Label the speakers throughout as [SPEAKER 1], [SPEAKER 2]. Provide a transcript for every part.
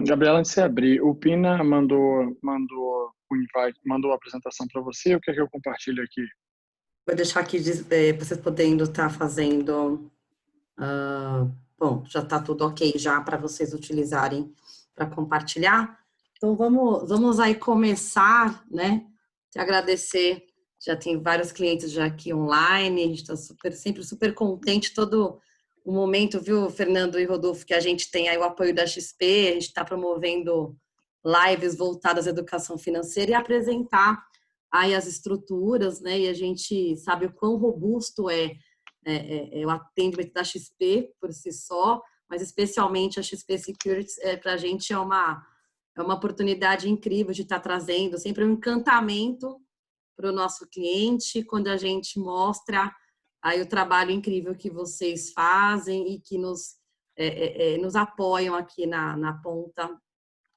[SPEAKER 1] Gabriela, antes de você abrir, o Pina mandou o invite, mandou a apresentação para você. O que é que eu compartilho aqui?
[SPEAKER 2] Vou deixar aqui vocês podendo estar fazendo. ah, Bom, já está tudo ok já para vocês utilizarem para compartilhar. Então vamos aí começar, né? Te agradecer. Já tem vários clientes já aqui online. A gente está sempre super contente todo o momento, viu, Fernando e Rodolfo, que a gente tem aí o apoio da XP. A gente está promovendo lives voltadas à educação financeira e apresentar aí as estruturas, né? E a gente sabe o quão robusto o atendimento da XP por si só, mas especialmente a XP Securities, para a gente é uma oportunidade incrível de estar trazendo sempre um encantamento para o nosso cliente, quando a gente mostra aí o trabalho incrível que vocês fazem e que nos apoiam aqui na ponta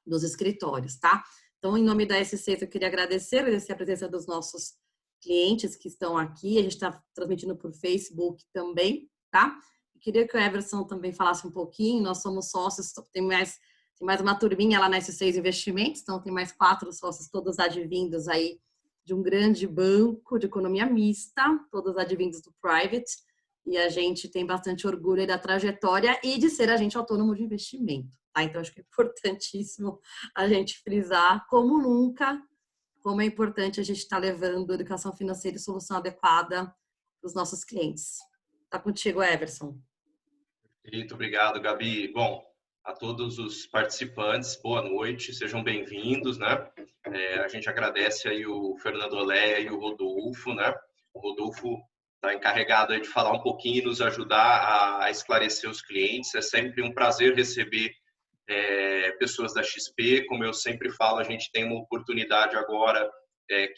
[SPEAKER 2] dos escritórios, tá? Então, em nome da S6, eu queria agradecer a presença dos nossos clientes que estão aqui. A gente está transmitindo por Facebook também, tá? Eu queria que o Everson também falasse um pouquinho. Nós somos sócios, tem mais uma turminha lá na S6 Investimentos, então tem mais 4 sócios, todos advindos aí de um grande banco de economia mista, todos advindos do private, e a gente tem bastante orgulho da trajetória e de ser agente autônomo de investimento, tá? Então, acho que é importantíssimo a gente frisar, como nunca, como é importante a gente estar levando educação financeira e solução adequada para os nossos clientes. Tá contigo, Everson.
[SPEAKER 3] Muito obrigado, Gabi. Bom, a todos os participantes, boa noite, sejam bem-vindos, né? A gente agradece aí o Fernando Oléia e o Rodolfo, né? O Rodolfo está encarregado aí de falar um pouquinho e nos ajudar a esclarecer os clientes. É sempre um prazer receber pessoas da XP. Como eu sempre falo, a gente tem uma oportunidade agora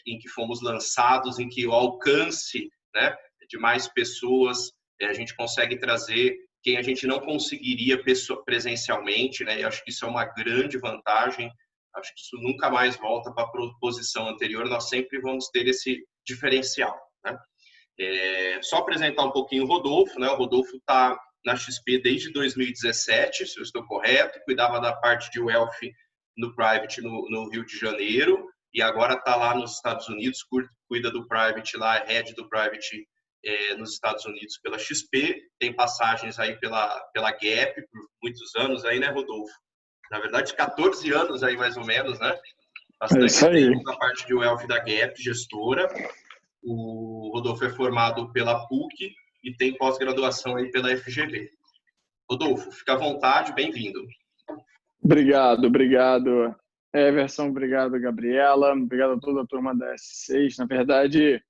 [SPEAKER 3] em que fomos lançados, em que o alcance, né, de mais pessoas, a gente consegue trazer quem a gente não conseguiria presencialmente, né? E acho que isso é uma grande vantagem. Acho que isso nunca mais volta para a posição anterior. Nós sempre vamos ter esse diferencial, né? Só apresentar um pouquinho o Rodolfo, né? O Rodolfo está na XP desde 2017, se eu estou correto, cuidava da parte de wealth no private no Rio de Janeiro, e agora está lá nos Estados Unidos, cuida do private lá, head do private nos Estados Unidos pela XP, tem passagens aí pela Gap por muitos anos aí, né, Rodolfo? Na verdade, 14 anos aí mais ou menos, né?
[SPEAKER 1] É isso
[SPEAKER 3] Bastante
[SPEAKER 1] aí.
[SPEAKER 3] tempo na parte de wealth da Gap, gestora. O Rodolfo é formado pela PUC e tem pós-graduação aí pela FGV. Rodolfo, fica à vontade, bem-vindo.
[SPEAKER 1] Obrigado, Everson, obrigado, Gabriela, obrigado a toda a turma da S6. Na verdade,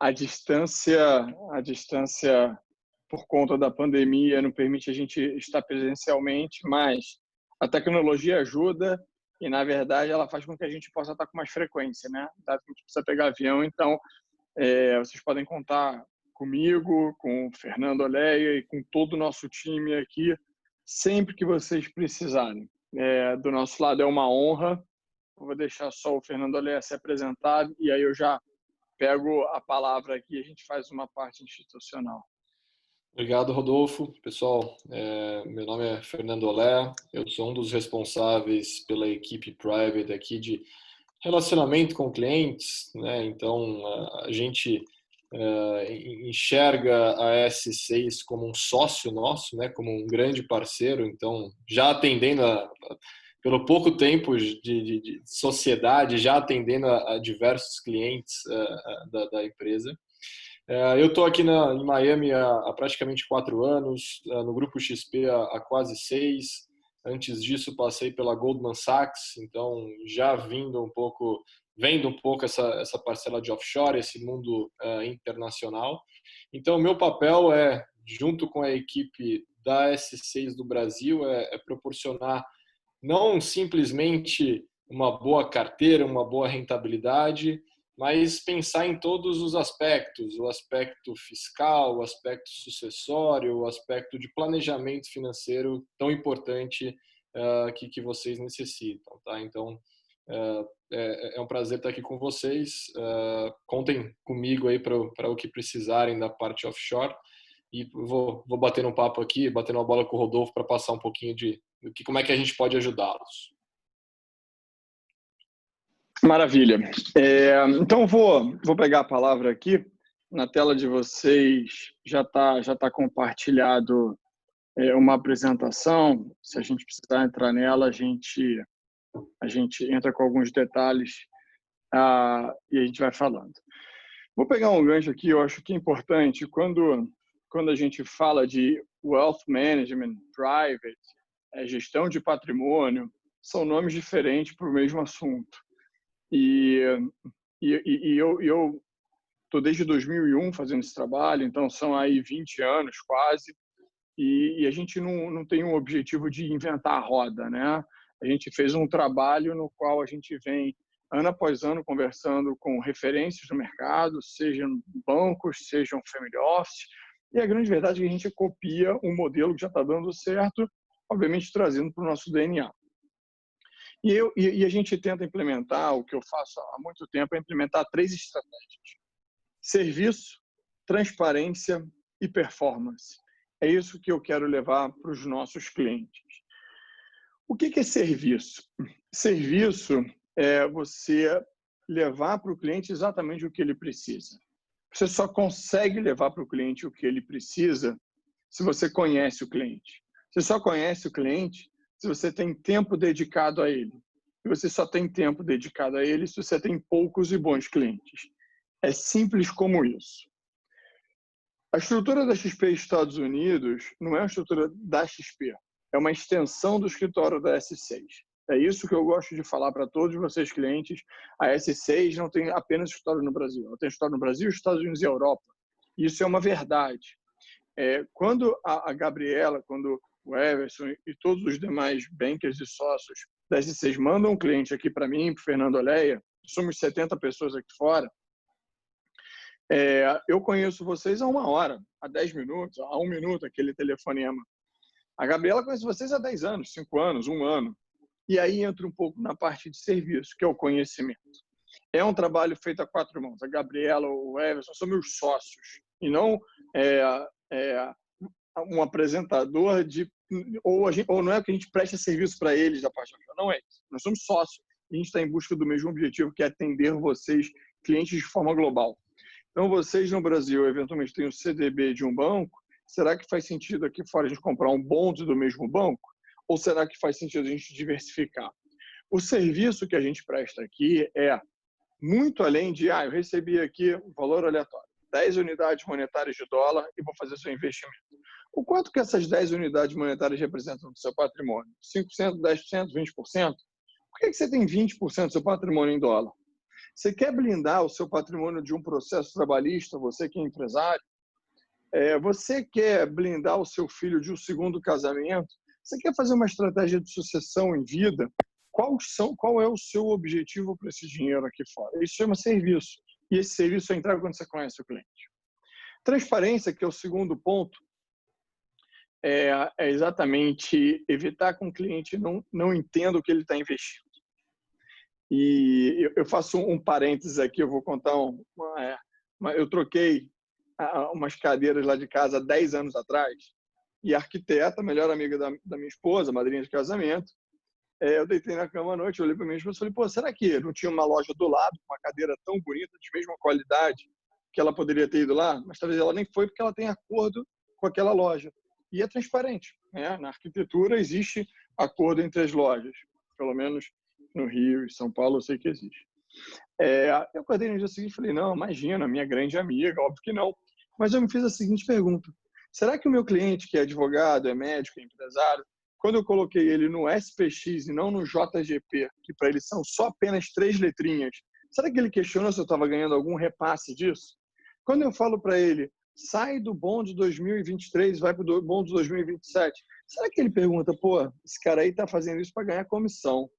[SPEAKER 1] a distância por conta da pandemia não permite a gente estar presencialmente, mas a tecnologia ajuda e, na verdade, ela faz com que a gente possa estar com mais frequência, né? Dado que a gente precisa pegar avião, então vocês podem contar comigo, com o Fernando Oléia e com todo o nosso time aqui, sempre que vocês precisarem. Do nosso lado é uma honra. Eu vou deixar só o Fernando Oléia se apresentar e aí eu já pego a palavra aqui e a gente faz uma parte institucional.
[SPEAKER 4] Obrigado, Rodolfo. Pessoal, meu nome é Fernando Olé, eu sou um dos responsáveis pela equipe private aqui de relacionamento com clientes, né? Então, a gente enxerga a S6 como um sócio nosso, né? Como um grande parceiro, então, já atendendo pelo pouco tempo de sociedade, já atendendo a diversos clientes da empresa. Eu estou aqui em Miami há praticamente 4 anos, no Grupo XP há quase 6. Antes disso, passei pela Goldman Sachs, então já vendo um pouco essa parcela de offshore, esse mundo internacional. Então, meu papel junto com a equipe da S6 do Brasil, proporcionar não simplesmente uma boa carteira, uma boa rentabilidade, mas pensar em todos os aspectos, o aspecto fiscal, o aspecto sucessório, o aspecto de planejamento financeiro tão importante que vocês necessitam, tá? Então, é um prazer estar aqui com vocês. Contem comigo aí para o que precisarem da parte offshore. e vou batendo um papo aqui, batendo uma bola com o Rodolfo para passar um pouquinho como é que a gente pode ajudá-los.
[SPEAKER 1] Maravilha. Então, vou pegar a palavra aqui. Na tela de vocês já tá compartilhado uma apresentação. Se a gente precisar entrar nela, a gente entra com alguns detalhes e a gente vai falando. Vou pegar um gancho aqui, eu acho que é importante, quando a gente fala de wealth management, private, gestão de patrimônio, são nomes diferentes para o mesmo assunto. E eu estou desde 2001 fazendo esse trabalho, então são aí 20 anos quase, e a gente não tem um objetivo de inventar a roda, né? A gente fez um trabalho no qual a gente vem ano após ano conversando com referências do mercado, sejam bancos, sejam family office, e a grande verdade é que a gente copia um modelo que já está dando certo, obviamente trazendo para o nosso DNA. E a gente tenta implementar, o que eu faço há muito tempo, é implementar 3 estratégias: serviço, transparência e performance. É isso que eu quero levar para os nossos clientes. O que é serviço? Serviço é você levar para o cliente exatamente o que ele precisa. Você só consegue levar para o cliente o que ele precisa se você conhece o cliente. Você só conhece o cliente se você tem tempo dedicado a ele. E você só tem tempo dedicado a ele se você tem poucos e bons clientes. É simples como isso. A estrutura da XP Estados Unidos não é uma estrutura da XP, é uma extensão do escritório da S6. É isso que eu gosto de falar para todos vocês clientes. A S6 não tem apenas escritório no Brasil, ela tem escritório no Brasil, Estados Unidos e Europa. Isso é uma verdade. Quando a Gabriela, quando o Everson e todos os demais bankers e sócios da S6 mandam um cliente aqui para mim, para o Fernando Oleia, somos 70 pessoas aqui fora, eu conheço vocês há 1 hora, há 10 minutos, há 1 minuto, aquele telefonema. A Gabriela conhece vocês há 10 anos, 5 anos, 1 ano. E aí entra um pouco na parte de serviço, que é o conhecimento. É um trabalho feito a 4 mãos. A Gabriela, o Everson são meus sócios. E não um apresentador ou não é que a gente presta serviço para eles da parte da não é isso. Nós somos sócios e a gente está em busca do mesmo objetivo, que é atender vocês, clientes, de forma global. Então, vocês no Brasil, eventualmente, têm o CDB de um banco. Será que faz sentido aqui fora a gente comprar um bond do mesmo banco? Ou será que faz sentido a gente diversificar? O serviço que a gente presta aqui é muito além de, eu recebi aqui um valor aleatório, 10 unidades monetárias de dólar e vou fazer seu investimento. O quanto que essas 10 unidades monetárias representam do seu patrimônio? 5%, 10%, 20%? Por que você tem 20% do seu patrimônio em dólar? Você quer blindar o seu patrimônio de um processo trabalhista, você que é empresário? Você quer blindar o seu filho de um segundo casamento? Você quer fazer uma estratégia de sucessão em vida? Qual é o seu objetivo para esse dinheiro aqui fora? Isso chama serviço. E esse serviço é entregue quando você conhece o cliente. Transparência, que é o segundo ponto, é exatamente evitar que o cliente não entenda o que ele está investindo. E eu faço um parênteses aqui, eu vou contar eu troquei umas cadeiras lá de casa há 10 anos atrás, e a arquiteta, melhor amiga da minha esposa, madrinha de casamento, eu deitei na cama à noite, olhei para minha esposa e falei, será que não tinha uma loja do lado, com uma cadeira tão bonita, de mesma qualidade, que ela poderia ter ido lá? Mas talvez ela nem foi, porque ela tem acordo com aquela loja. E é transparente, né? Na arquitetura existe acordo entre as lojas, pelo menos no Rio e São Paulo eu sei que existe. Eu acordei no dia seguinte e falei, não, imagina, minha grande amiga, óbvio que não. Mas eu me fiz a seguinte pergunta: será que o meu cliente, que é advogado, é médico, é empresário, quando eu coloquei ele no SPX e não no JGP, que para eles são só apenas 3 letrinhas, será que ele questionou se eu estava ganhando algum repasse disso? Quando eu falo para ele, sai do bond 2023 e vai para o bond 2027, será que ele pergunta, esse cara aí está fazendo isso para ganhar comissão?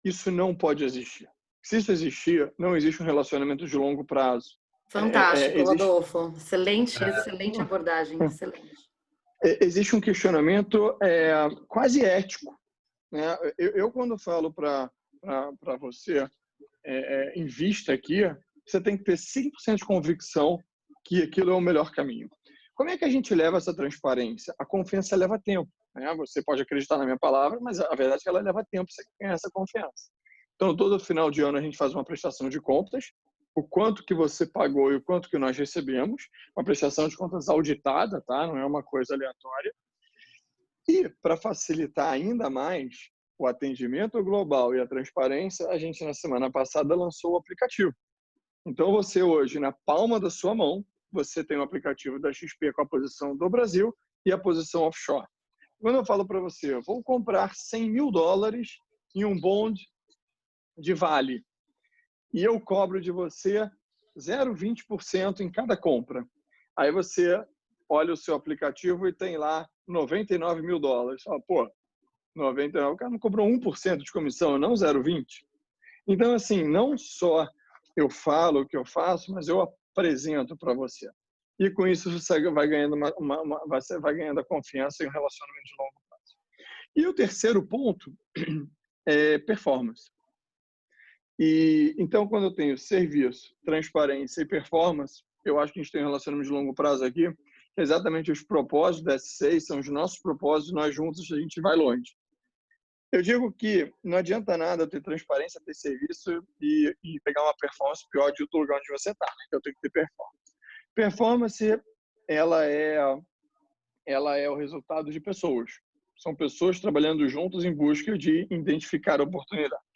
[SPEAKER 1] Isso não pode existir. Se isso existir, não existe um relacionamento de longo prazo.
[SPEAKER 2] Fantástico, Rodolfo. Excelente abordagem, excelente.
[SPEAKER 1] Existe um questionamento quase ético, né? Eu quando falo para você, invista aqui, você tem que ter 100% de convicção que aquilo é o melhor caminho. Como é que a gente leva essa transparência? A confiança leva tempo, né? Você pode acreditar na minha palavra, mas a verdade é que ela leva tempo para você ganhar essa confiança. Então, todo final de ano a gente faz uma prestação de contas, o quanto que você pagou e o quanto que nós recebemos, uma prestação de contas auditada, tá? Não é uma coisa aleatória. E, para facilitar ainda mais o atendimento global e a transparência, a gente, na semana passada, lançou o aplicativo. Então, você hoje, na palma da sua mão, você tem o aplicativo da XP com a posição do Brasil e a posição offshore. Quando eu falo para você, eu vou comprar $100 mil em um bond de Vale, e eu cobro de você 0,20% em cada compra. Aí você olha o seu aplicativo e tem lá $99 mil. Fala, pô, 99, o cara não cobrou 1% de comissão, não 0,20%. Então, assim, não só eu falo o que eu faço, mas eu apresento para você. E com isso você vai ganhando você vai ganhando a confiança e um relacionamento de longo prazo. E o terceiro ponto é performance. E então, quando eu tenho serviço, transparência e performance, eu acho que a gente tem um relacionamento de longo prazo aqui, que é exatamente os propósitos da S6, são os nossos propósitos, nós juntos a gente vai longe. Eu digo que não adianta nada ter transparência, ter serviço e pegar uma performance pior de outro lugar onde você está. Eu tenho que ter performance. Performance, ela é o resultado de pessoas. São pessoas trabalhando juntos em busca de identificar oportunidades.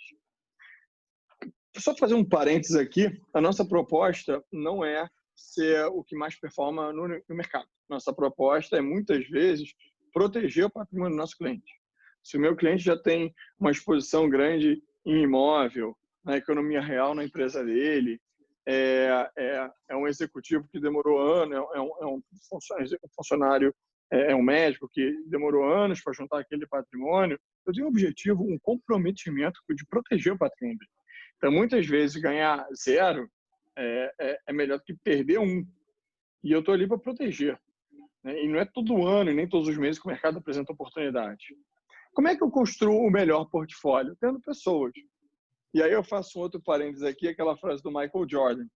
[SPEAKER 1] Só fazer um parênteses aqui, a nossa proposta não é ser o que mais performa no mercado. Nossa proposta é, muitas vezes, proteger o patrimônio do nosso cliente. Se o meu cliente já tem uma exposição grande em imóvel, na economia real, na empresa dele, é um executivo que demorou anos, é um funcionário, é um médico que demorou anos para juntar aquele patrimônio, eu tenho um objetivo, um comprometimento de proteger o patrimônio dele. Então, muitas vezes, ganhar 0 é melhor do que perder 1. E eu estou ali para proteger. Né? E não é todo ano e nem todos os meses que o mercado apresenta oportunidade. Como é que eu construo o melhor portfólio? Tendo pessoas. E aí eu faço um outro parênteses aqui, aquela frase do Michael Jordan.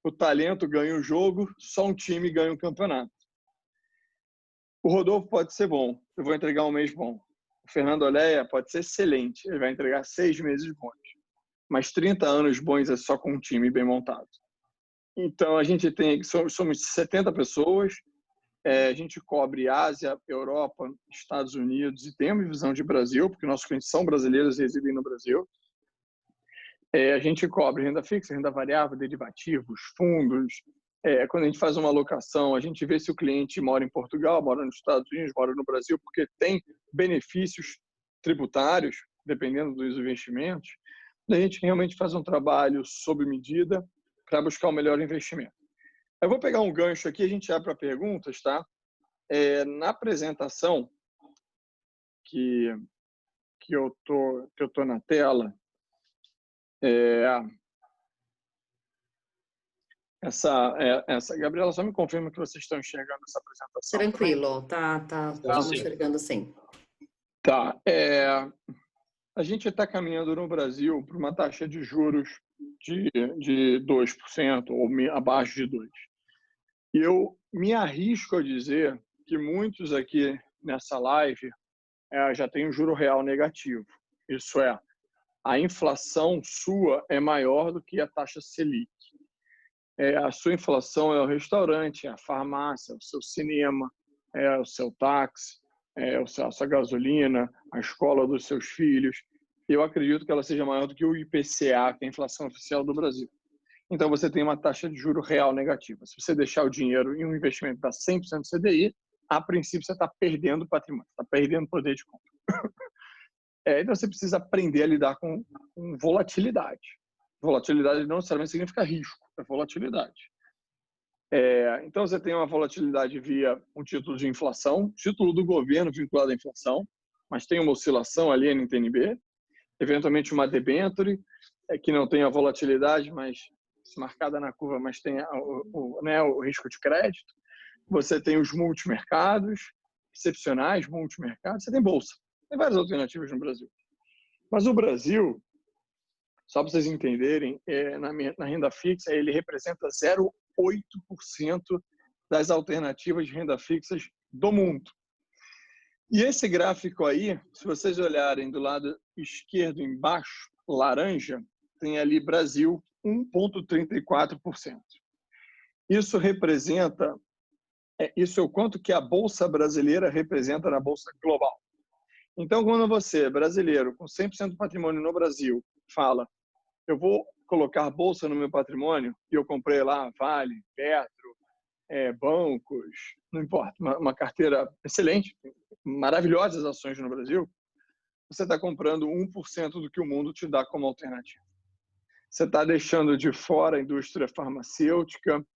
[SPEAKER 1] O talento ganha o jogo, só um time ganha o campeonato. O Rodolfo pode ser bom, eu vou entregar um mês bom. O Fernando Oléia pode ser excelente, ele vai entregar 6 meses bons. Mas 30 anos bons é só com um time bem montado. Então, a gente somos 70 pessoas, a gente cobre Ásia, Europa, Estados Unidos e temos visão de Brasil, porque nossos clientes são brasileiros e residem no Brasil. A gente cobre renda fixa, renda variável, derivativos, fundos. Quando a gente faz uma alocação, a gente vê se o cliente mora em Portugal, mora nos Estados Unidos, mora no Brasil, porque tem benefícios tributários, dependendo dos investimentos. A gente realmente faz um trabalho sob medida para buscar o melhor investimento. Eu vou pegar um gancho aqui, a gente abre para perguntas, tá? Na apresentação que eu tô na tela, essa Gabriela, só me confirma que vocês estão enxergando essa apresentação.
[SPEAKER 2] Tranquilo, estamos enxergando sim.
[SPEAKER 1] Tá. A gente está caminhando no Brasil para uma taxa de juros de 2% ou abaixo de 2%. E eu me arrisco a dizer que muitos aqui nessa live já têm um juro real negativo. Isso é, a inflação sua é maior do que a taxa Selic. A sua inflação é o restaurante, é a farmácia, é o seu cinema, é o seu táxi, a sua gasolina, a escola dos seus filhos. Eu acredito que ela seja maior do que o IPCA, que é a inflação oficial do Brasil. Então, você tem uma taxa de juro real negativa. Se você deixar o dinheiro em um investimento da 100% CDI, a princípio você está perdendo patrimônio, está perdendo poder de compra. Então, você precisa aprender a lidar com volatilidade. Volatilidade não necessariamente significa risco, é volatilidade. Então, você tem uma volatilidade via um título de inflação, título do governo vinculado à inflação, mas tem uma oscilação ali no NTNB, eventualmente uma debenture, que não tem a volatilidade, mas marcada na curva, mas tem o risco de crédito. Você tem os multimercados, excepcionais multimercados, você tem bolsa. Tem várias alternativas no Brasil. Mas o Brasil, só para vocês entenderem, na renda fixa, ele representa 0,8% das alternativas de renda fixas do mundo. E esse gráfico aí, se vocês olharem do lado esquerdo embaixo, laranja, tem ali Brasil 1,34%. Isso representa, isso é o quanto que a Bolsa brasileira representa na Bolsa global. Então, quando você, brasileiro, com 100% do patrimônio no Brasil, fala, eu vou colocar Bolsa no meu patrimônio, e eu comprei lá Vale, Petro, bancos, não importa, uma carteira excelente, maravilhosas ações no Brasil, você está comprando 1% do que o mundo te dá como alternativa. Você está deixando de fora a indústria farmacêutica,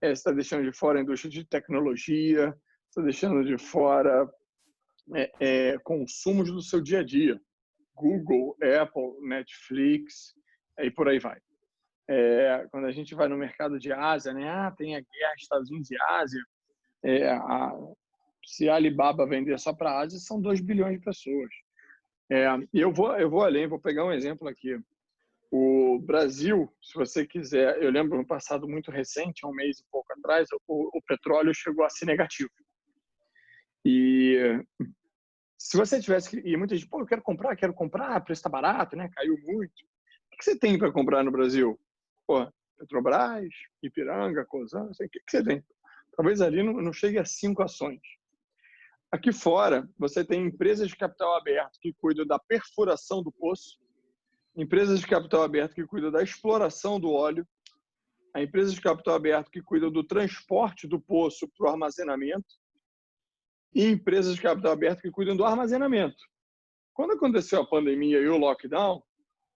[SPEAKER 1] você está deixando de fora a indústria de tecnologia, está deixando de fora consumos do seu dia a dia. Google, Apple, Netflix, e por aí vai. Quando a gente vai no mercado de Ásia, né? Tem a guerra Estados Unidos e Ásia, se a Alibaba vender só para a Ásia, são 2 bilhões de pessoas. E eu vou além, vou pegar um exemplo aqui. O Brasil, se você quiser, eu lembro no passado muito recente, há um mês e pouco atrás, o petróleo chegou a ser negativo. E se você tivesse que... E muita gente, pô, eu quero comprar, o preço está barato, né? Caiu muito. O que você tem para comprar no Brasil? Pô, Petrobras, Ipiranga, Cosan, não sei o que você tem. Talvez ali não chegue a 5 ações. Aqui fora, você tem empresas de capital aberto que cuidam da perfuração do poço, empresas de capital aberto que cuidam da exploração do óleo, a empresas de capital aberto que cuidam do transporte do poço para o armazenamento e empresas de capital aberto que cuidam do armazenamento. Quando aconteceu a pandemia e o lockdown,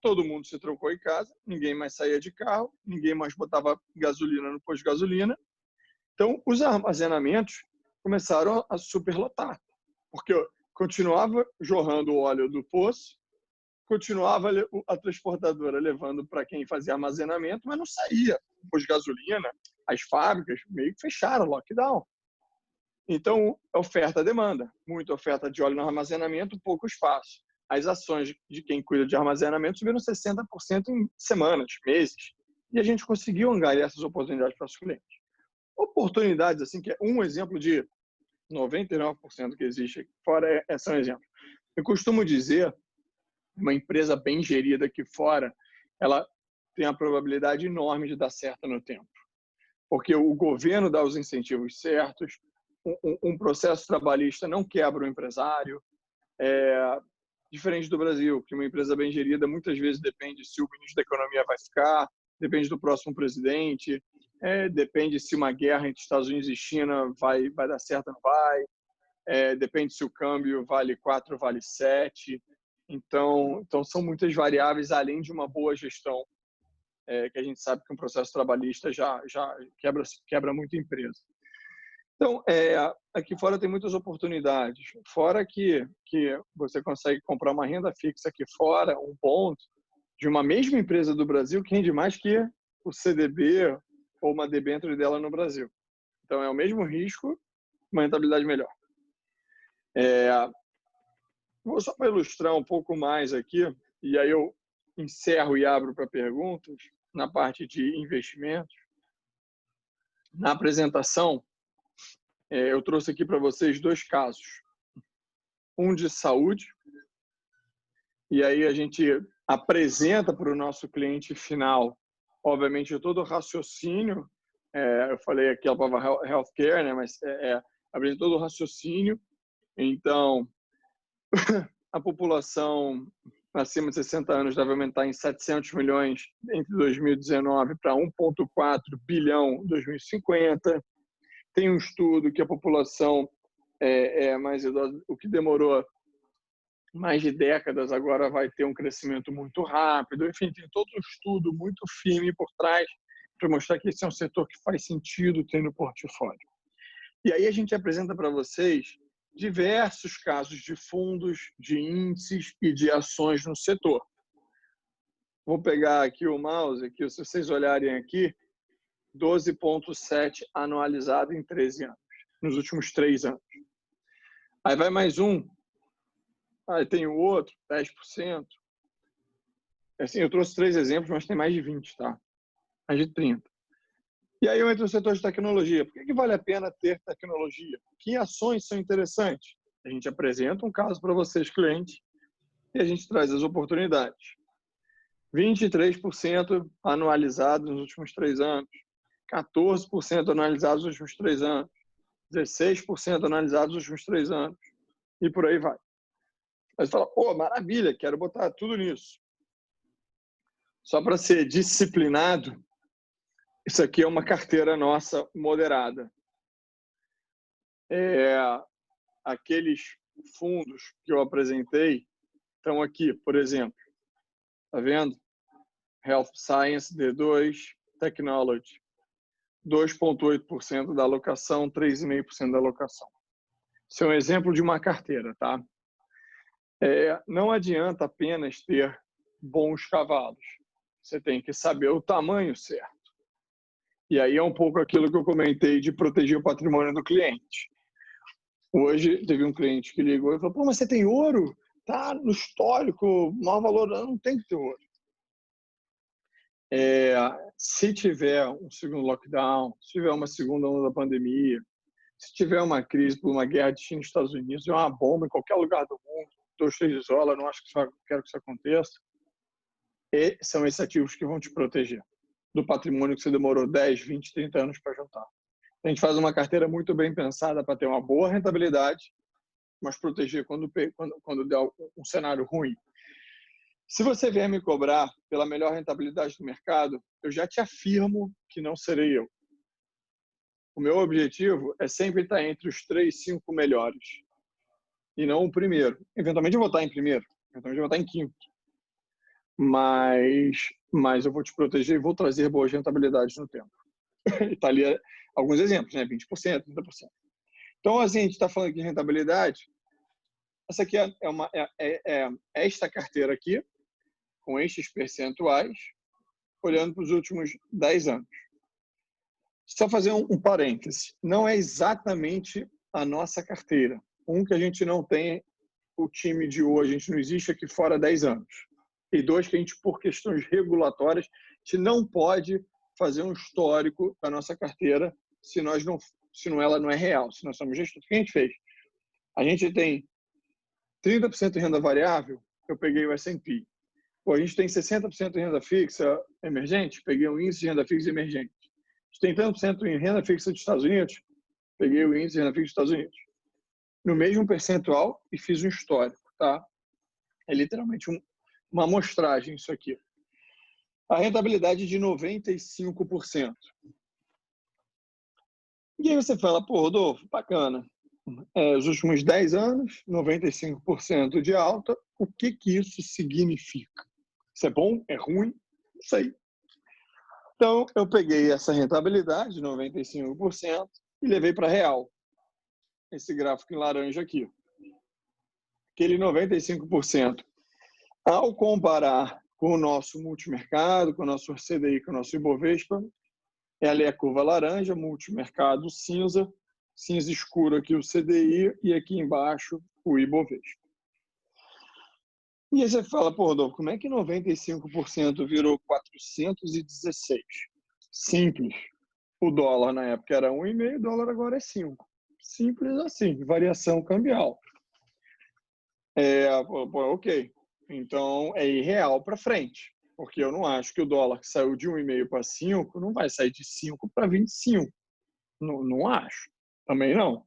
[SPEAKER 1] todo mundo se trancou em casa, ninguém mais saía de carro, ninguém mais botava gasolina no posto de gasolina. Então, os armazenamentos começaram a superlotar, porque continuava jorrando o óleo do poço, continuava a transportadora levando para quem fazia armazenamento, mas não saía. O posto de gasolina, as fábricas meio que fecharam, lockdown. Então, oferta-demanda. Muita oferta de óleo no armazenamento, pouco espaço. As ações de quem cuida de armazenamento subiram 60% em semanas, meses. E a gente conseguiu angariar essas oportunidades para os clientes. Oportunidades, assim, que é um exemplo de 99% que existe aqui fora, é só um exemplo. Eu costumo dizer, uma empresa bem gerida aqui fora, ela tem a probabilidade enorme de dar certo no tempo. Porque o governo dá os incentivos certos, um processo trabalhista não quebra o empresário, diferente do Brasil, que uma empresa bem gerida muitas vezes depende se o ministro da Economia vai ficar, depende do próximo presidente, depende se uma guerra entre Estados Unidos e China vai dar certo ou não vai, depende se o câmbio vale 4 ou vale 7. Então, são muitas variáveis, além de uma boa gestão, que a gente sabe que um processo trabalhista já quebra muito empresa. Então, aqui fora tem muitas oportunidades. Fora que você consegue comprar uma renda fixa aqui fora, um bond, de uma mesma empresa do Brasil que rende mais que o CDB ou uma debênture dela no Brasil. Então, é o mesmo risco, uma rentabilidade melhor. Vou só para ilustrar um pouco mais aqui, e aí eu encerro e abro para perguntas, na parte de investimentos. Na apresentação, eu trouxe aqui para vocês 2 casos. Um de saúde, e aí a gente apresenta para o nosso cliente final, obviamente, todo o raciocínio. Eu falei aqui a palavra healthcare, né? Mas apresenta todo o raciocínio. Então, a população acima de 60 anos deve aumentar em 700 milhões entre 2019 para 1,4 bilhão em 2050. Tem um estudo que a população mais idosa, o que demorou mais de décadas, agora vai ter um crescimento muito rápido. Enfim, tem todo um estudo muito firme por trás para mostrar que esse é um setor que faz sentido ter no portfólio. E aí a gente apresenta para vocês diversos casos de fundos, de índices e de ações no setor. Vou pegar aqui o mouse, aqui, se vocês olharem aqui, 12,7 anualizado em 13 anos, nos últimos 3 anos. Aí vai mais um, aí tem o outro, 10%. Assim, eu trouxe 3 exemplos, mas tem mais de 20, tá? Mais de 30. E aí eu entro no setor de tecnologia. Por que vale a pena ter tecnologia? Que ações são interessantes? A gente apresenta um caso para vocês, clientes, e a gente traz as oportunidades. 23% anualizado nos últimos 3 anos, 14% anualizados nos últimos 3 anos, 16% anualizados nos últimos 3 anos, e por aí vai. Aí você fala, pô, maravilha, quero botar tudo nisso. Só para ser disciplinado, isso aqui é uma carteira nossa moderada. Aqueles fundos que eu apresentei estão aqui, por exemplo. Tá vendo? Health Science, D2, Technology. 2,8% da alocação, 3,5% da alocação. Isso é um exemplo de uma carteira, tá? Não adianta apenas ter bons cavalos. Você tem que saber o tamanho certo. E aí é um pouco aquilo que eu comentei de proteger o patrimônio do cliente. Hoje teve um cliente que ligou e falou, pô, mas você tem ouro? Tá no histórico, maior valor. Não tem que ter ouro. Se tiver um segundo lockdown, se tiver uma segunda onda da pandemia, se tiver uma crise por uma guerra de China e Estados Unidos, uma bomba em qualquer lugar do mundo, 2, 3 isola, não acho que quero que isso aconteça, e são esses ativos que vão te proteger do patrimônio que você demorou 10, 20, 30 anos para juntar. A gente faz uma carteira muito bem pensada para ter uma boa rentabilidade, mas proteger quando der um cenário ruim. Se você vier me cobrar pela melhor rentabilidade do mercado, eu já te afirmo que não serei eu. O meu objetivo é sempre estar entre os 3, 5 melhores e não o primeiro. Eventualmente eu vou estar em primeiro, eventualmente eu vou estar em quinto. Mas eu vou te proteger e vou trazer boas rentabilidades no tempo. E tá ali alguns exemplos, né? 20%, 30%. Então, assim, a gente está falando de rentabilidade. Essa aqui é esta carteira aqui, com estes percentuais, olhando para os últimos 10 anos. Só fazer um parêntese. Não é exatamente a nossa carteira. Que a gente não tem o time de hoje, a gente não existe aqui fora há 10 anos. E 2, que a gente, por questões regulatórias, a gente não pode fazer um histórico da nossa carteira se ela não é real, se nós somos gestores. O que a gente fez? A gente tem 30% de renda variável, eu peguei o S&P. A gente tem 60% de renda fixa emergente, peguei o índice de renda fixa emergente. A gente tem tanto por cento em renda fixa dos Estados Unidos, peguei o índice de renda fixa dos Estados Unidos. No mesmo percentual e fiz um histórico, tá? É literalmente uma amostragem isso aqui. A rentabilidade de 95%. E aí você fala, pô, Rodolfo, bacana. Os últimos 10 anos, 95% de alta, o que isso significa? Isso é bom? É ruim? Não sei. Então, eu peguei essa rentabilidade, 95%, e levei para real. Esse gráfico em laranja aqui. Aquele 95%. Ao comparar com o nosso multimercado, com o nosso CDI, com o nosso Ibovespa, ela é a curva laranja, multimercado cinza, cinza escuro aqui o CDI e aqui embaixo o Ibovespa. E aí você fala, pô, Rodolfo, como é que 95% virou 416? Simples. O dólar na época era 1,5, o dólar agora é 5. Simples assim, variação cambial. Ok. Então, é irreal para frente, porque eu não acho que o dólar que saiu de 1,5 para 5 não vai sair de 5 para 25. Não acho. Também não.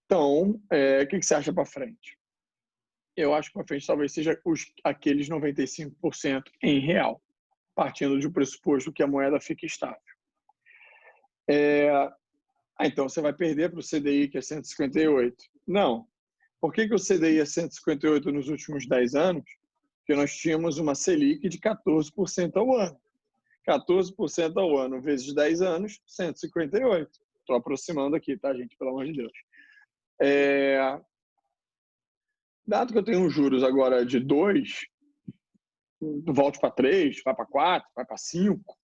[SPEAKER 1] Então, o que você acha para frente? Eu acho que para frente talvez seja aqueles 95% em real, partindo de um pressuposto que a moeda fique estável. Então, você vai perder para o CDI, que é 158. Não. Por que o CDI é 158 nos últimos 10 anos? Porque nós tínhamos uma Selic de 14% ao ano. 14% ao ano vezes 10 anos, 158. Estou aproximando aqui, tá, gente? Pelo amor de Deus. Dado que eu tenho juros agora de 2, volte para 3, vai para 4, vai para 5.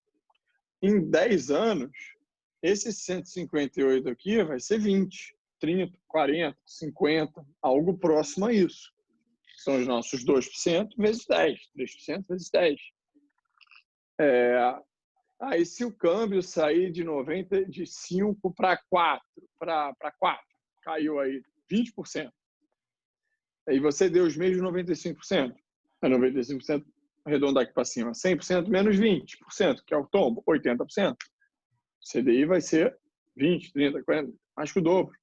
[SPEAKER 1] Em 10 anos, esse 158 aqui vai ser 20, 30, 40, 50, algo próximo a isso. São os nossos 2% vezes 10, 3% vezes 10. Aí, se o câmbio sair de 5 para 4, caiu aí 20%. Aí você deu os mesmos 95%. É 95%, arredondar aqui para cima. 100% menos 20%, que é o tombo, 80%. O CDI vai ser 20, 30, 40, mais que o dobro.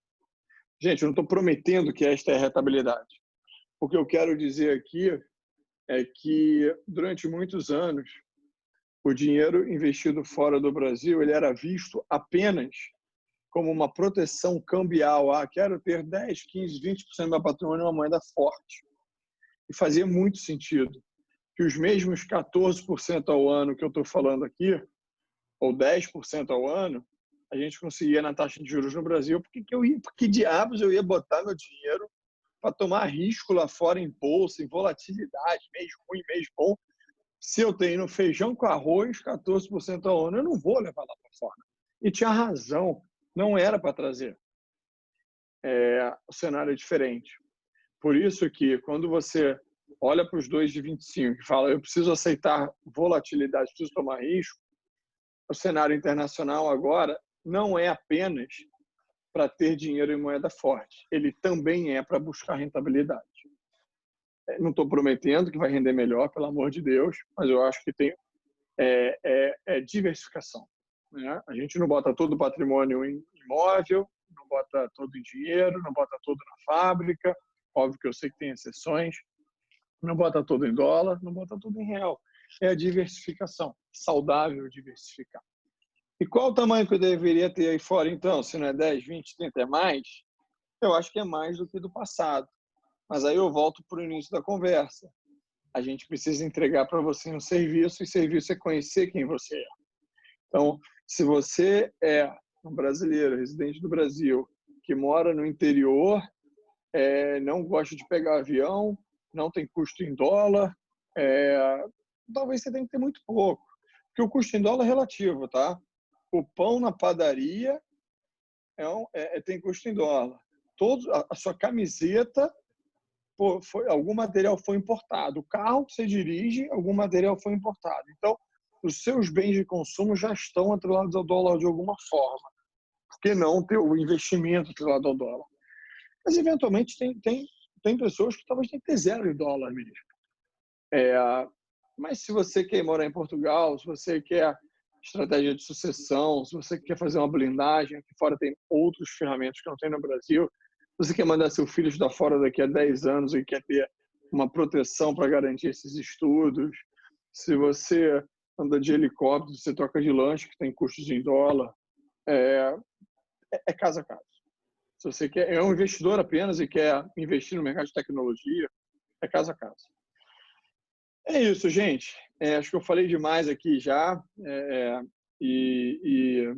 [SPEAKER 1] Gente, eu não estou prometendo que esta é a rentabilidade. O que eu quero dizer aqui é que, durante muitos anos, o dinheiro investido fora do Brasil ele era visto apenas como uma proteção cambial. Quero ter 10, 15, 20% do meu patrimônio em uma moeda forte. E fazia muito sentido que os mesmos 14% ao ano que eu estou falando aqui, ou 10% ao ano, a gente conseguia na taxa de juros no Brasil. Por que diabos eu ia botar meu dinheiro para tomar risco lá fora em bolsa, em volatilidade, mês ruim, mês bom? Se eu tenho no feijão com arroz 14% ao ano, eu não vou levar lá para fora. E tinha razão, não era para trazer. O cenário é diferente. Por isso que, quando você olha para os 2 de 25 e fala, eu preciso aceitar volatilidade, preciso tomar risco, o cenário internacional agora não é apenas para ter dinheiro em moeda forte, ele também é para buscar rentabilidade. Não estou prometendo que vai render melhor, pelo amor de Deus, mas eu acho que tem diversificação, né? A gente não bota todo o patrimônio em imóvel, não bota todo em dinheiro, não bota todo na fábrica, óbvio que eu sei que tem exceções, não bota todo em dólar, não bota tudo em real. É a diversificação, saudável diversificar. E qual o tamanho que eu deveria ter aí fora, então? Se não é 10, 20, 30, é mais? Eu acho que é mais do que do passado. Mas aí eu volto para o início da conversa. A gente precisa entregar para você um serviço, e serviço é conhecer quem você é. Então, se você é um brasileiro, residente do Brasil, que mora no interior, não gosta de pegar avião, não tem custo em dólar, talvez você tenha que ter muito pouco. Porque o custo em dólar é relativo, tá? O pão na padaria tem custo em dólar. A sua camiseta, algum material foi importado. O carro que você dirige, algum material foi importado. Então, os seus bens de consumo já estão atrelados ao dólar de alguma forma. Por que não ter o investimento atrelado ao dólar? Mas, eventualmente, tem pessoas que talvez tenham que ter zero de dólar mesmo. Mas se você quer morar em Portugal, se você quer estratégia de sucessão, se você quer fazer uma blindagem, aqui fora tem outras ferramentas que não tem no Brasil, se você quer mandar seu filho estudar fora daqui a 10 anos e quer ter uma proteção para garantir esses estudos, se você anda de helicóptero, você troca de lanche, que tem custos em dólar, é caso a caso. Se você é um investidor apenas e quer investir no mercado de tecnologia, é caso a caso. É isso, gente. Acho que eu falei demais aqui já. E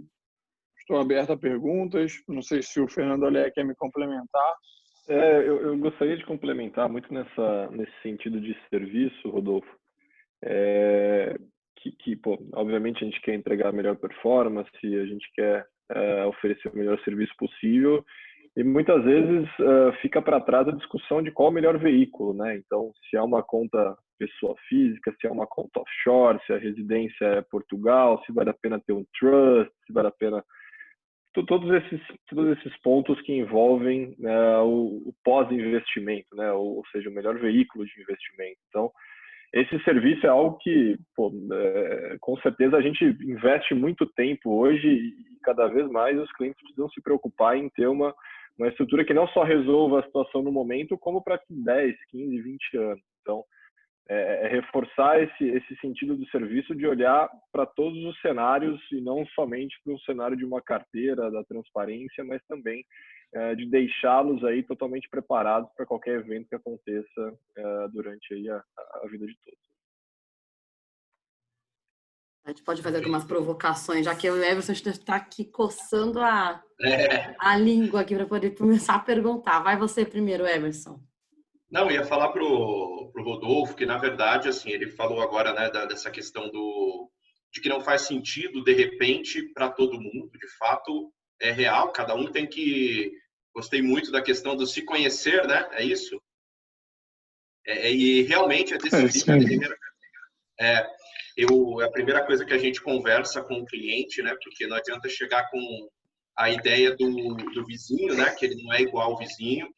[SPEAKER 1] estou aberto a perguntas. Não sei se o Fernando Olé quer me complementar.
[SPEAKER 5] Eu gostaria de complementar muito nesse sentido de serviço, Rodolfo. Obviamente a gente quer entregar a melhor performance, a gente quer oferecer o melhor serviço possível, e muitas vezes fica para trás a discussão de qual é o melhor veículo, né? Então, se é uma conta pessoa física, se é uma conta offshore, se a residência é Portugal, se vale a pena ter um trust, se vale a pena... Todos esses pontos que envolvem o pós-investimento, né? Ou seja, o melhor veículo de investimento. Então, esse serviço é algo que, com certeza, a gente investe muito tempo hoje, e cada vez mais os clientes precisam se preocupar em ter uma estrutura que não só resolva a situação no momento, como para 10, 15, 20 anos. Então, reforçar esse sentido do serviço, de olhar para todos os cenários e não somente para o cenário de uma carteira, da transparência, mas também de deixá-los aí totalmente preparados para qualquer evento que aconteça durante aí a vida de todos.
[SPEAKER 2] A gente pode fazer algumas provocações, já que o Everson está aqui coçando a língua aqui para poder começar a perguntar. Vai você primeiro, Everson.
[SPEAKER 3] Não, eu ia falar pro Rodolfo que, na verdade, assim, ele falou agora, né, dessa questão de que não faz sentido, de repente, para todo mundo. De fato, é real, cada um tem que... Gostei muito da questão do se conhecer, né? É isso? E realmente é decidir É a primeira coisa que a gente conversa com o cliente, né? Porque não adianta chegar com a ideia do vizinho, né? Que ele não é igual ao vizinho.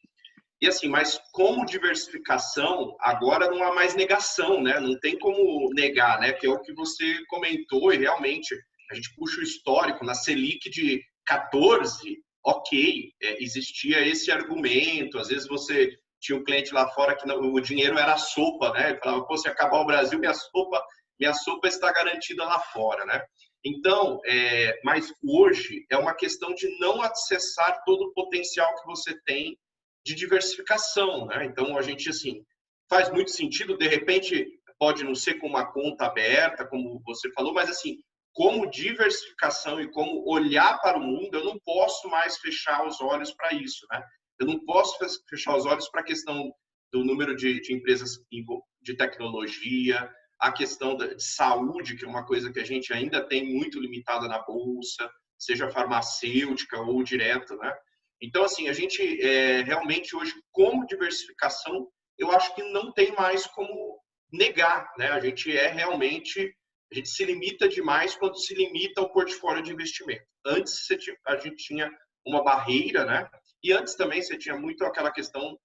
[SPEAKER 3] E assim, mas como diversificação, agora não há mais negação, né? Não tem como negar, né? Que é o que você comentou e realmente a gente puxa o histórico na Selic de 14, ok, existia esse argumento. Às vezes você tinha um cliente lá fora que o dinheiro era sopa, né? Ele falava, pô, se acabar o Brasil, minha sopa está garantida lá fora, né? Então, mas hoje é uma questão de não acessar todo o potencial que você tem de diversificação, né? Então, a gente, assim, faz muito sentido, de repente, pode não ser com uma conta aberta, como você falou, mas, assim, como diversificação e como olhar para o mundo, eu não posso mais fechar os olhos para isso, né? Eu não posso fechar os olhos para a questão do número de empresas de tecnologia, a questão de saúde, que é uma coisa que a gente ainda tem muito limitada na bolsa, seja farmacêutica ou direta, né? Então, assim, a gente realmente hoje, como diversificação, eu acho que não tem mais como negar, né? A gente se limita demais quando se limita ao portfólio de investimento. Antes a gente tinha uma barreira, né? E antes também você tinha muito aquela questão,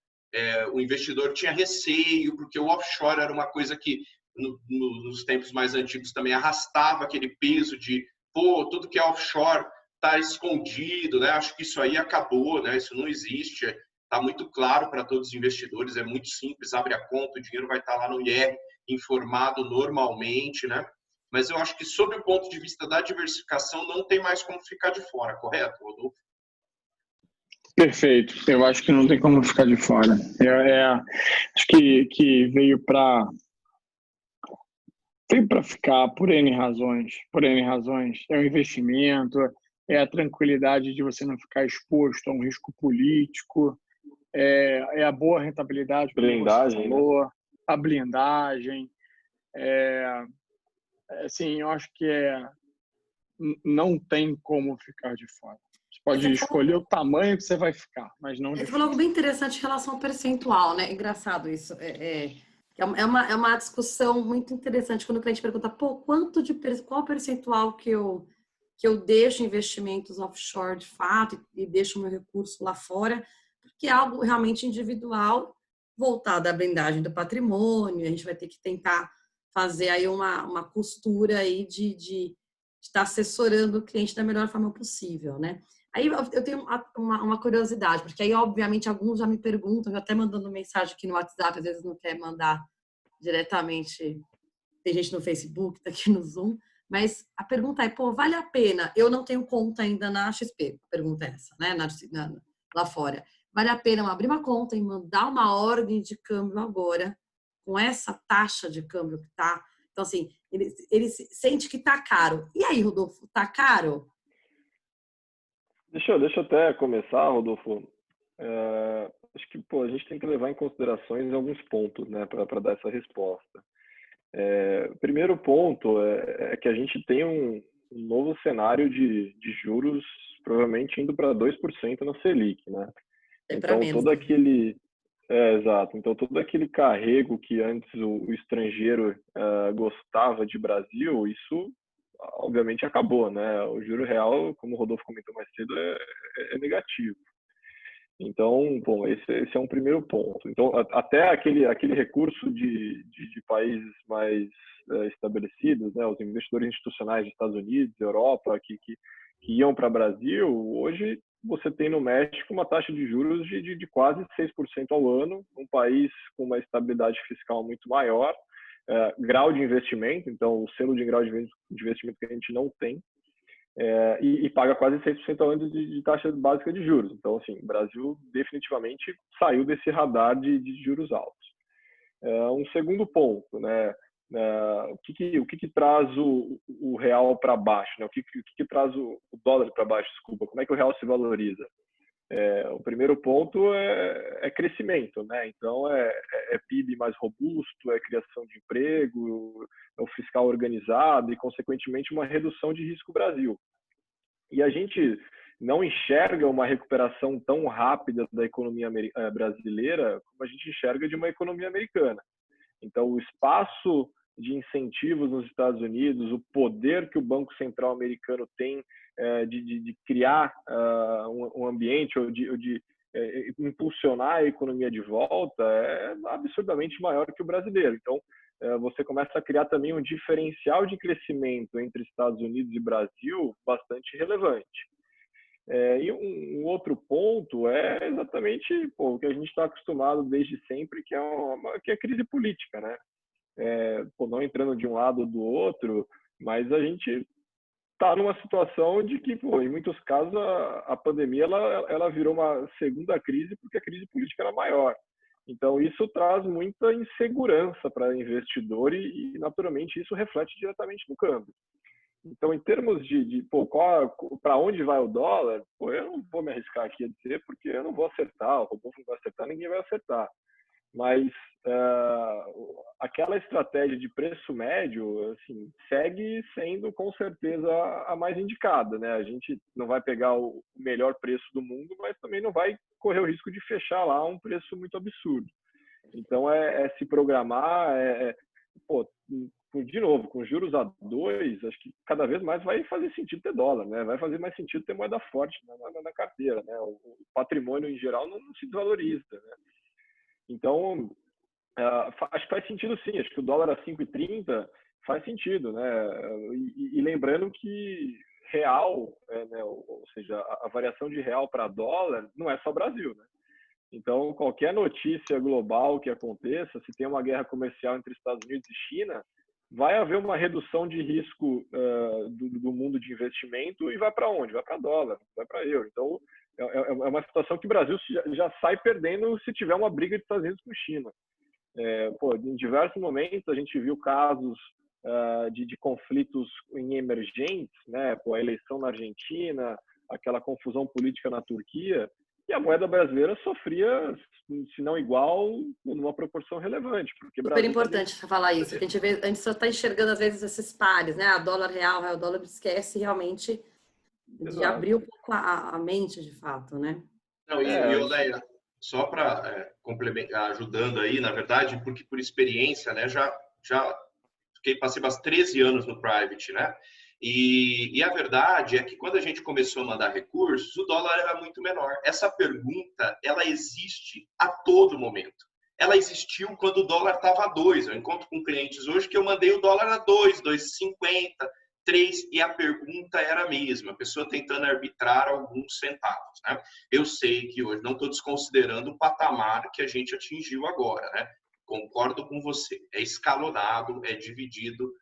[SPEAKER 3] o investidor tinha receio, porque o offshore era uma coisa que nos tempos mais antigos também arrastava aquele peso de, pô, tudo que é offshore está escondido, né? Acho que isso aí acabou, né? Isso não existe. Está muito claro para todos os investidores, é muito simples, abre a conta, o dinheiro vai estar lá no IR, informado normalmente, né? Mas eu acho que, sob o ponto de vista da diversificação, não tem mais como ficar de fora, correto, Rodolfo?
[SPEAKER 1] Perfeito. Eu acho que não tem como ficar de fora. Acho que veio para ficar por N razões. Por N razões. É o investimento, é a tranquilidade de você não ficar exposto a um risco político, é a boa rentabilidade, como
[SPEAKER 5] Blindagem,
[SPEAKER 1] você falou, né? A blindagem. Assim, eu acho que não tem como ficar de fora. Você pode escolher o tamanho que você vai ficar, mas não de
[SPEAKER 2] Você falou algo bem interessante em relação ao percentual, né? Engraçado isso. É uma discussão muito interessante quando o cliente pergunta, pô, qual percentual que eu deixo investimentos offshore de fato e deixo o meu recurso lá fora, porque é algo realmente individual, voltado à blindagem do patrimônio, a gente vai ter que tentar fazer aí uma costura aí de estar assessorando o cliente da melhor forma possível, né? Aí eu tenho uma curiosidade, porque aí, obviamente, alguns já me perguntam, já até mandando mensagem aqui no WhatsApp, às vezes não quer mandar diretamente, tem gente no Facebook, tá aqui no Zoom, mas a pergunta é, pô, vale a pena? Eu não tenho conta ainda na XP, a pergunta é essa, né, lá fora. Vale a pena eu abrir uma conta e mandar uma ordem de câmbio agora, com essa taxa de câmbio que tá? Então, assim, ele sente que tá caro. E aí, Rodolfo, tá caro?
[SPEAKER 5] Deixa eu até começar, Rodolfo. Acho que a gente tem que levar em considerações alguns pontos, né, para dar essa resposta. O primeiro ponto é que a gente tem um novo cenário de juros provavelmente indo para 2% na Selic, né? Então, todo aquele... exato. Então, todo aquele carrego que antes o estrangeiro gostava de Brasil, isso obviamente acabou, né? O juro real, como o Rodolfo comentou mais cedo, é negativo. Então, bom, esse é um primeiro ponto. Então, até aquele recurso de países mais estabelecidos, né? Os investidores institucionais dos Estados Unidos, Europa, que iam para o Brasil, hoje você tem no México uma taxa de juros de quase 6% ao ano, um país com uma estabilidade fiscal muito maior, grau de investimento, então o selo de grau de investimento que a gente não tem, e paga quase 6% ao ano de taxa básica de juros. Então, assim, o Brasil definitivamente saiu desse radar de juros altos. Um segundo ponto, né? O que traz o real para baixo, né? O que traz o dólar para baixo, desculpa, como é que o real se valoriza? O primeiro ponto é crescimento, né? Então, é PIB mais robusto, é criação de emprego, é o fiscal organizado e, consequentemente, uma redução de risco Brasil. E a gente não enxerga uma recuperação tão rápida da economia brasileira como a gente enxerga de uma economia americana. Então, o espaço de incentivos nos Estados Unidos, o poder que o Banco Central americano tem de criar um ambiente ou de impulsionar a economia de volta é absurdamente maior que o brasileiro. Então, você começa a criar também um diferencial de crescimento entre Estados Unidos e Brasil bastante relevante. E um outro ponto é exatamente o que a gente está acostumado desde sempre, que é a crise política, né? Não entrando de um lado ou do outro, mas a gente está numa situação de que, em muitos casos, a pandemia ela virou uma segunda crise porque a crise política era maior. Então, isso traz muita insegurança para o investidor e, naturalmente, isso reflete diretamente no câmbio. Então, em termos para onde vai o dólar, eu não vou me arriscar aqui a dizer, porque eu não vou acertar, o Rodolfo não vai acertar, ninguém vai acertar. Mas aquela estratégia de preço médio, assim, segue sendo com certeza a mais indicada, né? A gente não vai pegar o melhor preço do mundo, mas também não vai correr o risco de fechar lá um preço muito absurdo. Então se programar, de novo, com juros a 2, acho que cada vez mais vai fazer sentido ter dólar, né? Vai fazer mais sentido ter moeda forte na carteira, né? O patrimônio em geral não se desvaloriza, né? Então, acho que faz sentido sim, acho que o dólar a 5,30 faz sentido, né? E lembrando que real, né? Ou seja, a variação de real para dólar não é só Brasil, né? Então, qualquer notícia global que aconteça, se tem uma guerra comercial entre Estados Unidos e China, vai haver uma redução de risco do mundo de investimento e vai para onde? Vai para dólar, vai para euro. Então, é uma situação que o Brasil já sai perdendo se tiver uma briga de Estados Unidos com China. Em diversos momentos a gente viu casos de conflitos em emergentes, né? A eleição na Argentina, aquela confusão política na Turquia, e a moeda brasileira sofria, se não igual, numa proporção relevante. Porque
[SPEAKER 2] Super importante você falar isso, porque a gente só está enxergando às vezes esses pares, né? Dólar real, real dólar, esquece realmente de abrir um pouco a mente, de fato, né?
[SPEAKER 3] Não, e Oleia, só para complementar, ajudando aí, na verdade, porque por experiência, né, já passei 13 anos no private, né? E a verdade é que quando a gente começou a mandar recursos, o dólar era muito menor. Essa pergunta, ela existe a todo momento. Ela existiu quando o dólar estava a 2. Eu encontro com clientes hoje que eu mandei o dólar a 2, 2,50, 3, e a pergunta era a mesma, a pessoa tentando arbitrar alguns centavos, né? Eu sei que hoje não estou desconsiderando o patamar que a gente atingiu agora, né? Concordo com você, é escalonado, é dividido,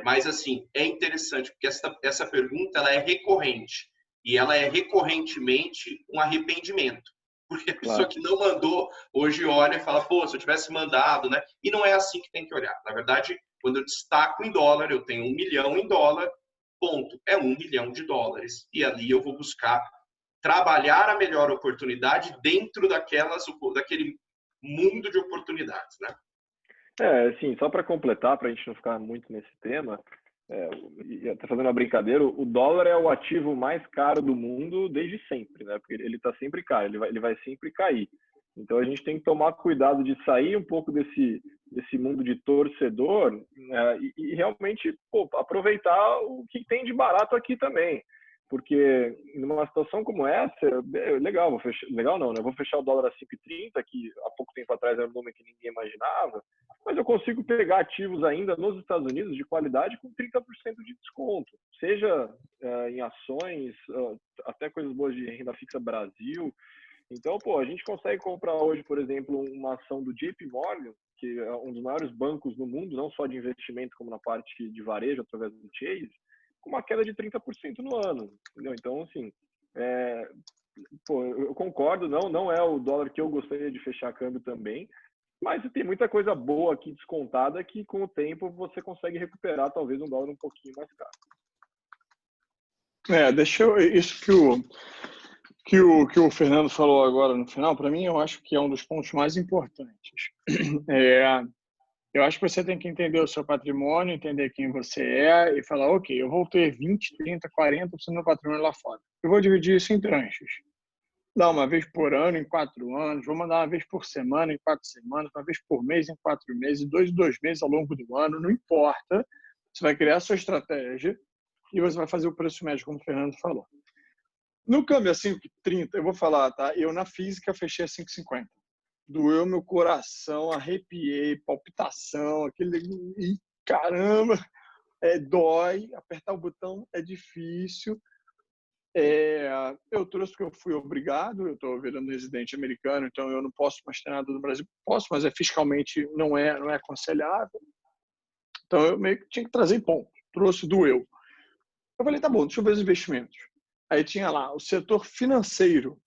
[SPEAKER 3] mas assim, é interessante, porque essa pergunta ela é recorrente, e ela é recorrentemente um arrependimento, porque a pessoa que não mandou, hoje olha e fala, pô, se eu tivesse mandado, né? E não é assim que tem que olhar. Na verdade, quando eu destaco em dólar, eu tenho 1 milhão em dólar, ponto, é 1 milhão de dólares, e ali eu vou buscar trabalhar a melhor oportunidade dentro daquele mundo de oportunidades, né?
[SPEAKER 5] Assim, só para completar, para a gente não ficar muito nesse tema, e até fazendo uma brincadeira, o dólar é o ativo mais caro do mundo desde sempre, né? Porque ele está sempre caro, ele vai sempre cair. Então a gente tem que tomar cuidado de sair um pouco desse mundo de torcedor, e realmente aproveitar o que tem de barato aqui também. Porque numa situação como essa, legal, legal não, né? Eu vou fechar o dólar a 5,30, que há pouco tempo atrás era um número que ninguém imaginava, mas eu consigo pegar ativos ainda nos Estados Unidos de qualidade com 30% de desconto, seja em ações, até coisas boas de renda fixa Brasil. Então, a gente consegue comprar hoje, por exemplo, uma ação do JP Morgan, que é um dos maiores bancos no mundo, não só de investimento, como na parte de varejo, através do Chase, com uma queda de 30% no ano, entendeu? Então, assim, eu concordo, não é o dólar que eu gostaria de fechar câmbio também, mas tem muita coisa boa aqui descontada que, com o tempo, você consegue recuperar talvez um dólar um pouquinho mais caro.
[SPEAKER 1] Isso que o Fernando falou agora no final, para mim, eu acho que é um dos pontos mais importantes. Eu acho que você tem que entender o seu patrimônio, entender quem você é e falar, ok, eu vou ter 20, 30, 40% do meu patrimônio lá fora. Eu vou dividir isso em tranches. dar uma vez por ano em 4 anos, vamos dar uma vez por semana em 4 semanas, uma vez por mês em 4 meses, 2 em 2 meses ao longo do ano, não importa. Você vai criar a sua estratégia e você vai fazer o preço médio, como o Fernando falou. No câmbio a 5,30, eu vou falar, tá? Eu na física fechei a 5,50. Doeu meu coração, arrepiei, palpitação, aquele... Ih, caramba! Dói, apertar o botão é difícil. Eu trouxe porque eu fui obrigado, eu estou virando residente americano, então eu não posso mais ter nada no Brasil. Posso, mas fiscalmente não é aconselhável. Então eu meio que tinha que trazer ponto. Trouxe, doeu. Eu falei, tá bom, deixa eu ver os investimentos. Aí tinha lá o setor financeiro.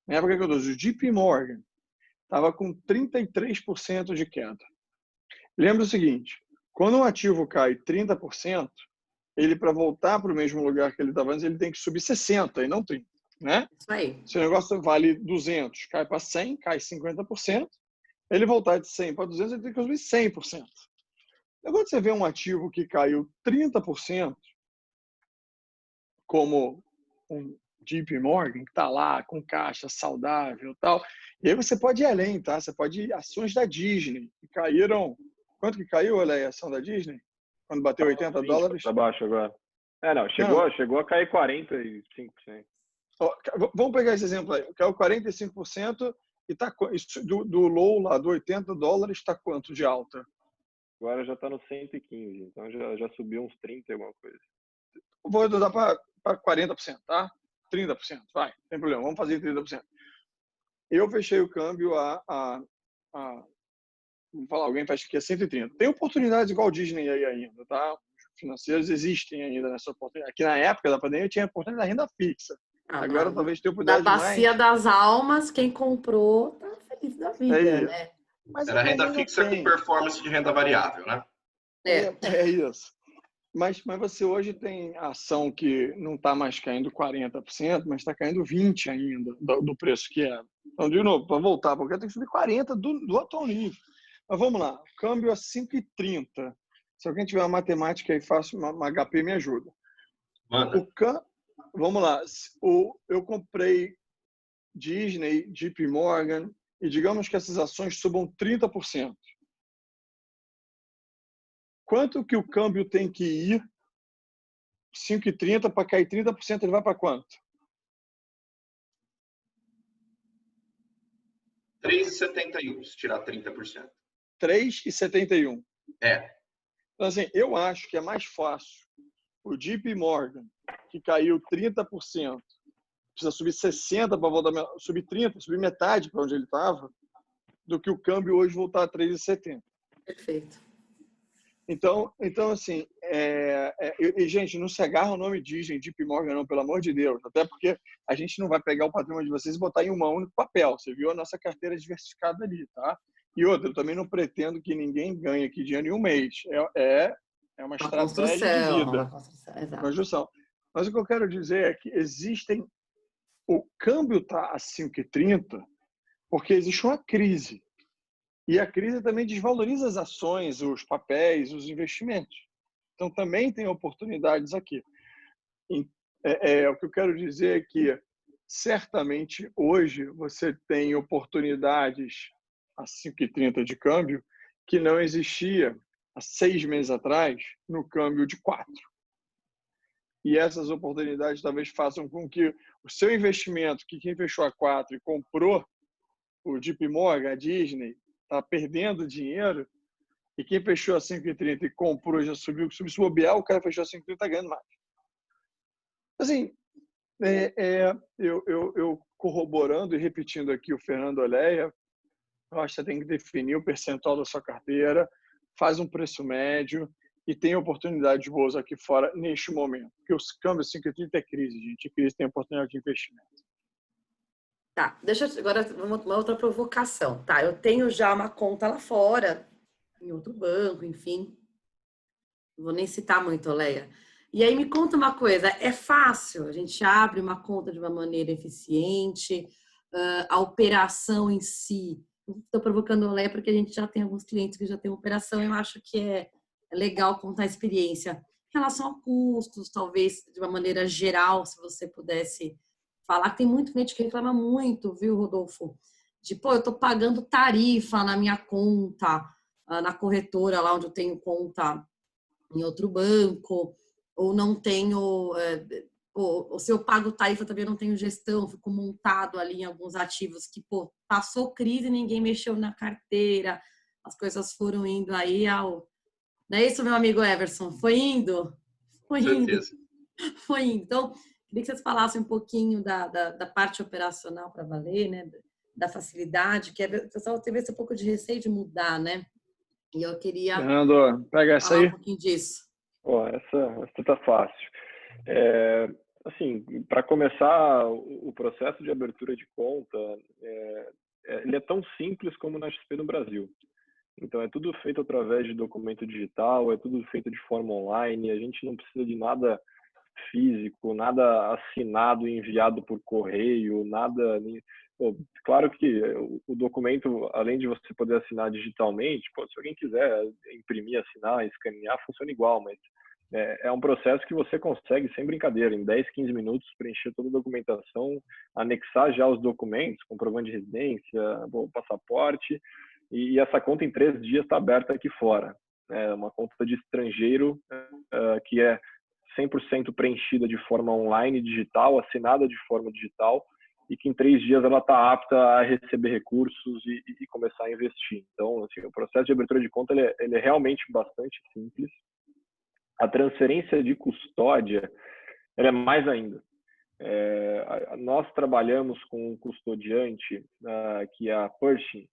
[SPEAKER 1] Na época que eu trouxe o JP Morgan, estava com 33% de queda. Lembra o seguinte, quando um ativo cai 30%, ele, para voltar para o mesmo lugar que ele estava antes, ele tem que subir 60% e não 30%. Né?
[SPEAKER 2] Isso aí.
[SPEAKER 1] Se o negócio vale 200, cai para 100, cai 50%. Ele voltar de 100 para 200, ele tem que subir 100%. Quando você vê um ativo que caiu 30%, como um JP Morgan, que está lá com caixa saudável e tal, e aí você pode ir além, tá? Você pode ir ações da Disney, que caíram... Quanto que caiu, olha, a ação da Disney? Quando bateu $80?
[SPEAKER 5] Está baixo agora. Não, chegou a cair 45%.
[SPEAKER 1] Vamos pegar esse exemplo aí. Caiu 45% e tá, do low lá, do $80, está quanto de alta?
[SPEAKER 5] Agora já está no 115, então já subiu uns 30 e alguma coisa.
[SPEAKER 1] Vou dar para 40%, tá? 30%, vai, não tem problema, vamos fazer 30%. Eu fechei o câmbio vamos falar, alguém fecha aqui a 130. Tem oportunidades igual Disney aí ainda, tá? Os financeiros existem ainda nessa oportunidade. Aqui na época da pandemia tinha a oportunidade da renda fixa. Agora talvez tenha oportunidade
[SPEAKER 2] da bacia
[SPEAKER 1] mais...
[SPEAKER 2] das almas, quem comprou tá feliz da vida, né?
[SPEAKER 1] Mas
[SPEAKER 3] era renda fixa com performance de renda variável, né?
[SPEAKER 1] É isso. Mas você hoje tem ação que não está mais caindo 40%, mas está caindo 20% ainda do preço que era. Então, de novo, para voltar, porque tem que subir 40% do atual nível. Mas vamos lá, câmbio a 5,30. Se alguém tiver uma matemática aí, faça uma HP, me ajuda.
[SPEAKER 3] Manda.
[SPEAKER 1] Vamos lá, eu comprei Disney, JP Morgan, e digamos que essas ações subam 30%. Quanto que o câmbio tem que ir? 5,30 para cair 30%, ele vai para quanto?
[SPEAKER 3] 3,71, se tirar 30%.
[SPEAKER 1] 3,71. Então, assim, eu acho que é mais fácil o JP Morgan, que caiu 30%, precisa subir 60% para voltar, subir 30%, subir metade para onde ele estava, do que o câmbio hoje voltar a 3,70.
[SPEAKER 2] Perfeito.
[SPEAKER 1] Então assim, gente, não se agarra o nome Disney, JP Morgan, não, pelo amor de Deus. Até porque a gente não vai pegar o patrimônio de vocês e botar em um único papel. Você viu a nossa carteira diversificada ali, tá? E outra, eu também não pretendo que ninguém ganhe aqui dinheiro em um mês. É uma estratégia de vida. Uma construção. Mas o que eu quero dizer é que o câmbio está a 5,30 porque existe uma crise. E a crise também desvaloriza as ações, os papéis, os investimentos. Então, também tem oportunidades aqui. O que eu quero dizer é que, certamente, hoje, você tem oportunidades a 5,30 de câmbio que não existia há 6 meses atrás no câmbio de 4. E essas oportunidades talvez façam com que o seu investimento, que quem fechou a 4 e comprou o JP Morgan, a Disney, está perdendo dinheiro, e quem fechou a 5,30 e comprou já subiu, se bobear, o cara fechou a 5,30 está ganhando mais. Assim, eu corroborando e repetindo aqui o Fernando Oléia, eu acho que você tem que definir o percentual da sua carteira, faz um preço médio e tem oportunidades boas aqui fora neste momento. Porque os câmbios 5,30 é crise, gente. E crise tem oportunidade de investimento.
[SPEAKER 2] Tá, agora uma outra provocação, tá? Eu tenho já uma conta lá fora, em outro banco, enfim. Não vou nem citar muito, Leia. E aí me conta uma coisa, é fácil? A gente abre uma conta de uma maneira eficiente? A operação em si? Estou provocando a Leia porque a gente já tem alguns clientes que já têm operação e eu acho que é legal contar a experiência. Em relação a custos, talvez, de uma maneira geral, se você pudesse falar que tem muito cliente que reclama muito, viu, Rodolfo? De, pô, eu tô pagando tarifa na minha conta, na corretora lá onde eu tenho conta em outro banco, ou não tenho, ou se eu pago tarifa também não tenho gestão, fico montado ali em alguns ativos que, pô, passou crise e ninguém mexeu na carteira, as coisas foram indo aí ao... Não é isso, meu amigo Everson? Foi indo? Foi
[SPEAKER 3] Com
[SPEAKER 2] indo.
[SPEAKER 3] certeza.
[SPEAKER 2] Foi indo. Então, queria que vocês falassem um pouquinho da parte operacional para valer, né? Da facilidade, que o pessoal teve esse pouco de receio de mudar, né? E eu queria
[SPEAKER 1] Fernando, pega essa
[SPEAKER 2] falar um
[SPEAKER 1] aí.
[SPEAKER 2] pouquinho disso.
[SPEAKER 5] Pô, essa tá fácil. Assim, para começar, o processo de abertura de conta, ele é tão simples como na XP no Brasil. Então, é tudo feito através de documento digital, é tudo feito de forma online, a gente não precisa de nada físico, nada assinado e enviado por correio, nada... Pô, claro que o documento, além de você poder assinar digitalmente, pô, se alguém quiser imprimir, assinar, escanear, funciona igual, mas é um processo que você consegue, sem brincadeira, em 10, 15 minutos, preencher toda a documentação, anexar já os documentos, comprovante de residência, passaporte, e essa conta em 3 dias está aberta aqui fora. É uma conta de estrangeiro que é 100% preenchida de forma online, digital, assinada de forma digital, e que em 3 dias ela está apta a receber recursos e começar a investir. Então, assim, o processo de abertura de conta ele é realmente bastante simples. A transferência de custódia ela é mais ainda. Nós trabalhamos com um custodiante que é a Pershing.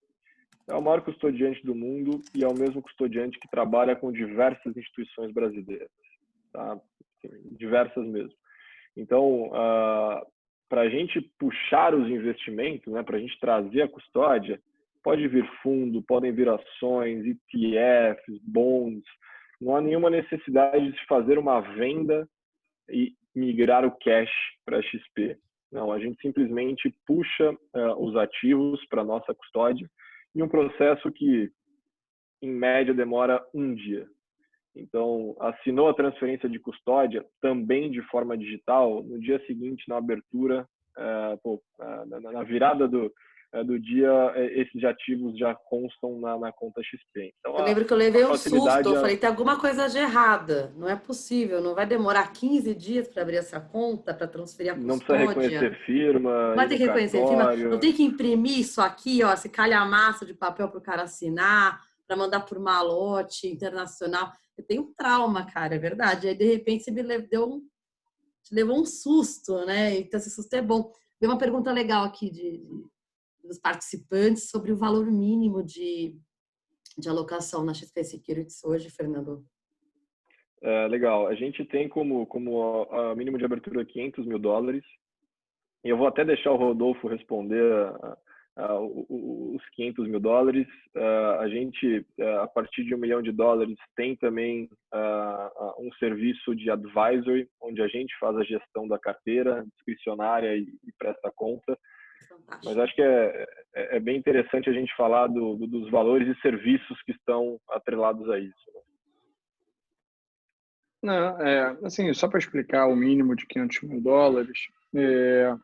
[SPEAKER 5] É o maior custodiante do mundo e é o mesmo custodiante que trabalha com diversas instituições brasileiras, tá? Diversas mesmo. Então, para a gente puxar os investimentos, né, para a gente trazer a custódia, pode vir fundo, podem vir ações, ETFs, bonds. Não há nenhuma necessidade de fazer uma venda e migrar o cash para a XP. Não, a gente simplesmente puxa os ativos para a nossa custódia em um processo que, em média, demora 1 dia. Então, assinou a transferência de custódia também de forma digital, no dia seguinte, na abertura, na virada do dia, esses ativos já constam na conta XP. Então,
[SPEAKER 2] Eu lembro que eu levei um susto,
[SPEAKER 5] facilidade
[SPEAKER 2] eu falei, tem alguma coisa de errada, não é possível, não vai demorar 15 dias para abrir essa conta, para transferir a
[SPEAKER 5] não precisa
[SPEAKER 2] custódia.
[SPEAKER 5] reconhecer firma,
[SPEAKER 2] Vai
[SPEAKER 5] ir
[SPEAKER 2] ter
[SPEAKER 5] no
[SPEAKER 2] que reconhecer firma, não
[SPEAKER 5] cartório.
[SPEAKER 2] tem que imprimir isso aqui, ó, esse calhamaço de papel para o cara assinar, para mandar por malote internacional. Eu tenho um trauma, cara, é verdade. Aí, de repente, você levou um susto, né? Então, esse susto é bom. Tem uma pergunta legal aqui dos participantes sobre o valor mínimo de alocação na XP Securities hoje, Fernando.
[SPEAKER 5] Legal. A gente tem como a mínimo de abertura $500 mil. E eu vou até deixar o Rodolfo responder os $500 mil. A gente, a partir de $1 milhão, tem também um serviço de advisory, onde a gente faz a gestão da carteira discricionária e presta conta.
[SPEAKER 2] Fantástico.
[SPEAKER 5] Mas acho que é bem interessante a gente falar dos valores e serviços que estão atrelados a isso.
[SPEAKER 1] Não, assim, só para explicar o mínimo de $500 mil,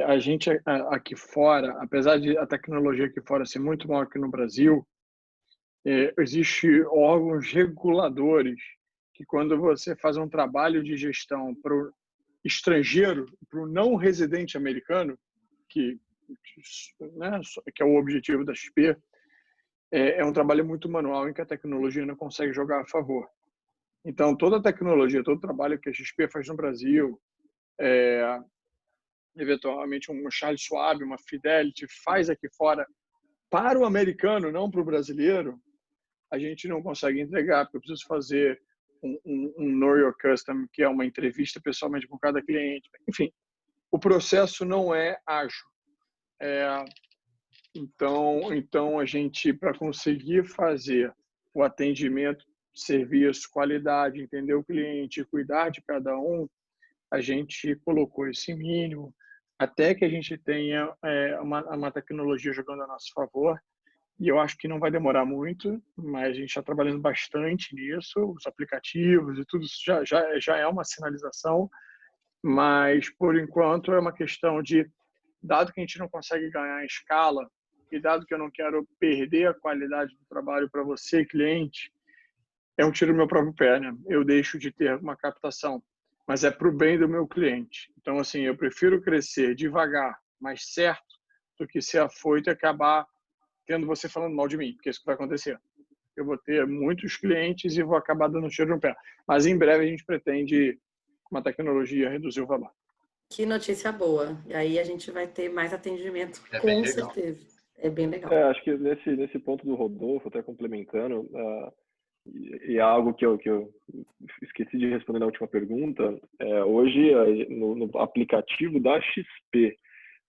[SPEAKER 1] a gente aqui fora, apesar de a tecnologia aqui fora ser muito maior que no Brasil, existem órgãos reguladores que, quando você faz um trabalho de gestão para o estrangeiro, para o não residente americano, que é o objetivo da XP, é um trabalho muito manual em que a tecnologia não consegue jogar a favor. Então, toda a tecnologia, todo o trabalho que a XP faz no Brasil, eventualmente um Charles Schwab, uma Fidelity, faz aqui fora para o americano, não para o brasileiro, a gente não consegue entregar, porque eu preciso fazer um Know Your Customer, que é uma entrevista pessoalmente com cada cliente. Enfim, o processo não é ágil. Então, a gente, para conseguir fazer o atendimento, serviço, qualidade, entender o cliente, cuidar de cada um, a gente colocou esse mínimo, até que a gente tenha uma tecnologia jogando a nosso favor. E eu acho que não vai demorar muito, mas a gente está trabalhando bastante nisso, os aplicativos e tudo isso já é uma sinalização. mas, por enquanto, é uma questão de, dado que a gente não consegue ganhar em escala, e dado que eu não quero perder a qualidade do trabalho para você, cliente, é um tiro no meu próprio pé, né? Eu deixo de ter uma captação, mas é para o bem do meu cliente. Então, assim, eu prefiro crescer devagar, mas certo, do que ser afoito e acabar tendo você falando mal de mim, porque é isso que vai acontecer. Eu vou ter muitos clientes e vou acabar dando tiro no pé. Mas em breve a gente pretende, com uma tecnologia, reduzir o valor.
[SPEAKER 2] Que notícia boa. E aí a gente vai ter mais atendimento,
[SPEAKER 3] É bem
[SPEAKER 2] com
[SPEAKER 3] legal.
[SPEAKER 2] certeza. É bem legal.
[SPEAKER 5] Acho que nesse ponto do Rodolfo, até complementando, e é algo que eu esqueci de responder na última pergunta, hoje no aplicativo da XP,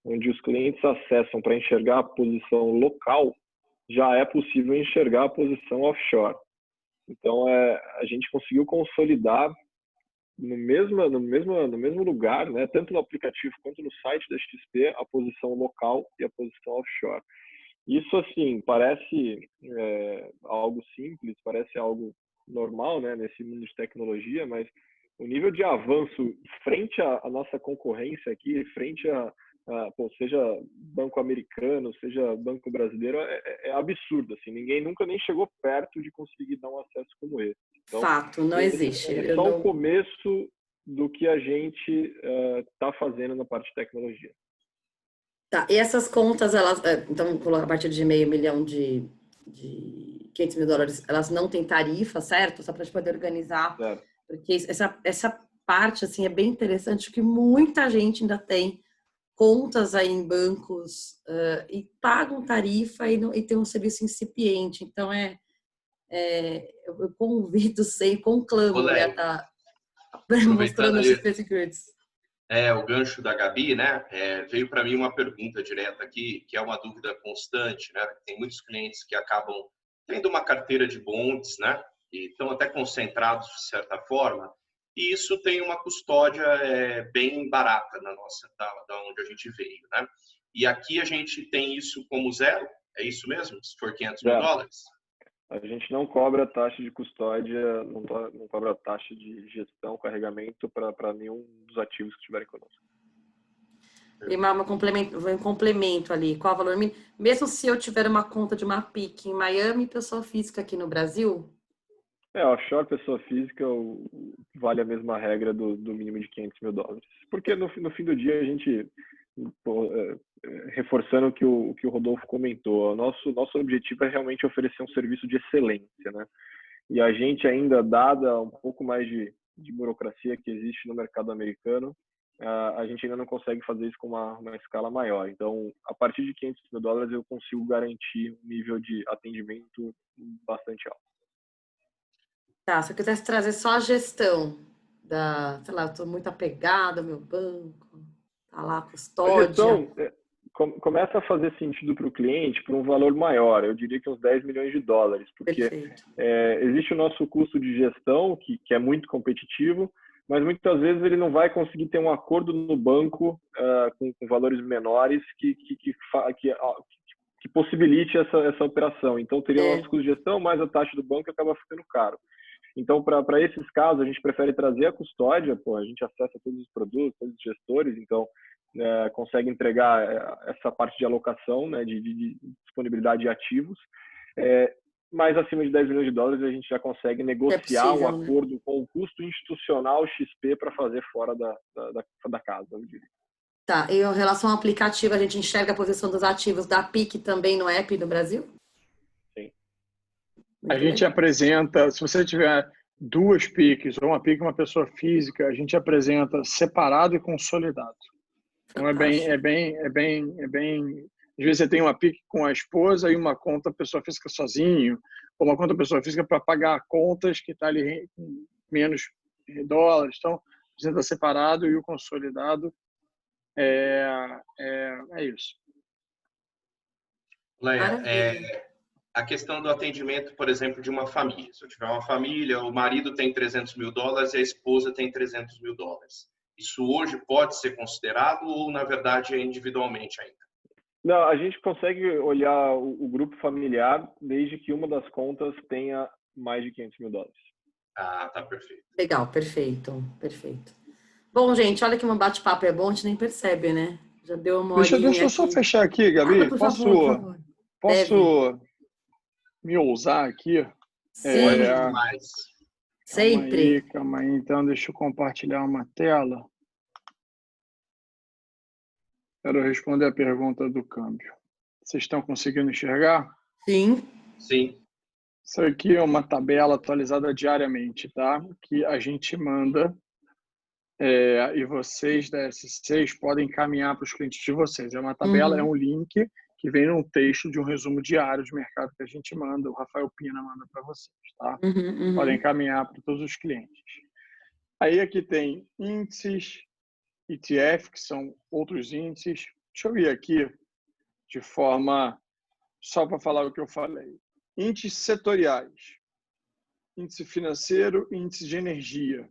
[SPEAKER 5] onde os clientes acessam para enxergar a posição local, já é possível enxergar a posição offshore. Então, a gente conseguiu consolidar no mesmo lugar, né, tanto no aplicativo quanto no site da XP, a posição local e a posição offshore. Isso, assim, parece algo simples, parece algo normal, né, nesse mundo de tecnologia, mas o nível de avanço frente à nossa concorrência aqui, frente seja banco americano, seja banco brasileiro, é absurdo, assim, ninguém nunca nem chegou perto de conseguir dar um acesso como esse. Então,
[SPEAKER 2] Fato, não existe.
[SPEAKER 5] É só o começo do que a gente está fazendo na parte de tecnologia.
[SPEAKER 2] Tá, e essas contas, elas, então, a partir de $500 mil de $500 mil, elas não têm tarifa, certo? Só para a gente poder organizar.
[SPEAKER 5] Certo.
[SPEAKER 2] Porque essa parte, assim, é bem interessante, porque muita gente ainda tem contas aí em bancos e pagam tarifa e tem um serviço incipiente. Então, eu convido sempre, conclamo, né, a tá mostrando
[SPEAKER 3] aproveitando
[SPEAKER 2] os XP Secrets.
[SPEAKER 3] o gancho da Gabi, né? Veio para mim uma pergunta direta aqui, que é uma dúvida constante, né? Tem muitos clientes que acabam tendo uma carteira de bonds, né? E estão até concentrados de certa forma. E isso tem uma custódia bem barata na nossa, da onde a gente veio, né? E aqui a gente tem isso como zero, é isso mesmo? Se for $500 mil?
[SPEAKER 5] A gente não cobra taxa de custódia, não cobra taxa de gestão, carregamento para nenhum dos ativos que estiverem conosco.
[SPEAKER 2] E um complemento ali, qual o valor mínimo? Mesmo se eu tiver uma conta de uma PIC em Miami, pessoa física aqui no Brasil?
[SPEAKER 5] Offshore, pessoa física, vale a mesma regra do mínimo de $500 mil. Porque no fim do dia, a gente, reforçando o que o Rodolfo comentou, nosso objetivo é realmente oferecer um serviço de excelência, né? E a gente ainda, dada um pouco mais de burocracia que existe no mercado americano, a gente ainda não consegue fazer isso com uma escala maior. Então, a partir de $500 mil, eu consigo garantir um nível de atendimento bastante alto.
[SPEAKER 2] Tá, se eu quisesse trazer só a gestão sei lá, eu estou muito apegada ao meu banco, tá lá a custódia.
[SPEAKER 5] A gestão começa a fazer sentido para o cliente por um valor maior, eu diria que uns $10 milhões, porque existe o nosso custo de gestão, que é muito competitivo, mas muitas vezes ele não vai conseguir ter um acordo no banco com valores menores que possibilite essa operação. Então, teria o nosso custo de gestão, mais a taxa do banco, acaba ficando caro. Então, para esses casos, a gente prefere trazer a custódia, a gente acessa todos os produtos, todos os gestores, então consegue entregar essa parte de alocação, né, de disponibilidade de ativos, mas acima de $10 milhões a gente já consegue negociar um acordo, né, com o custo institucional XP para fazer fora da casa, eu diria.
[SPEAKER 2] Tá, e em relação ao aplicativo, a gente enxerga a posição dos ativos da PIC também no app do Brasil?
[SPEAKER 1] A gente apresenta, se você tiver duas PICs, ou uma PIC e uma pessoa física, a gente apresenta separado e consolidado. Então é bem, às vezes você tem uma PIC com a esposa e uma conta pessoa física sozinho, ou uma conta pessoa física para pagar contas que está ali com menos dólares. Então, apresenta separado e o consolidado é isso.
[SPEAKER 3] Leia, a questão do atendimento, por exemplo, de uma família. Se eu tiver uma família, o marido tem $300 mil e a esposa tem $300 mil. Isso hoje pode ser considerado ou, na verdade, é individualmente ainda?
[SPEAKER 5] Não, a gente consegue olhar o grupo familiar desde que uma das contas tenha mais de $500 mil.
[SPEAKER 3] Ah, tá, perfeito.
[SPEAKER 2] Legal, perfeito. Bom, gente, olha que um bate-papo é bom, a gente nem percebe, né? Já deu uma
[SPEAKER 1] Deixa
[SPEAKER 2] horinha
[SPEAKER 1] eu só
[SPEAKER 2] aqui.
[SPEAKER 1] fechar aqui, Gabi.
[SPEAKER 2] Por favor, por favor. Deve.
[SPEAKER 1] Posso me ousar aqui?
[SPEAKER 2] Sim,
[SPEAKER 3] Demais.
[SPEAKER 2] sempre.
[SPEAKER 1] Calma aí. Então, deixa eu compartilhar uma tela. Quero responder a pergunta do câmbio. Vocês estão conseguindo enxergar?
[SPEAKER 2] Sim.
[SPEAKER 3] Sim.
[SPEAKER 1] Isso aqui é uma tabela atualizada diariamente, tá? Que a gente manda e vocês da S6 podem encaminhar para os clientes de vocês. É uma tabela, é um link que vem num texto de um resumo diário de mercado que a gente manda, o Rafael Pina manda para vocês, tá? Podem encaminhar para todos os clientes. Aí aqui tem índices, ETF, que são outros índices. Deixa eu ir aqui de forma, só para falar o que eu falei. Índices setoriais, índice financeiro, índice de energia.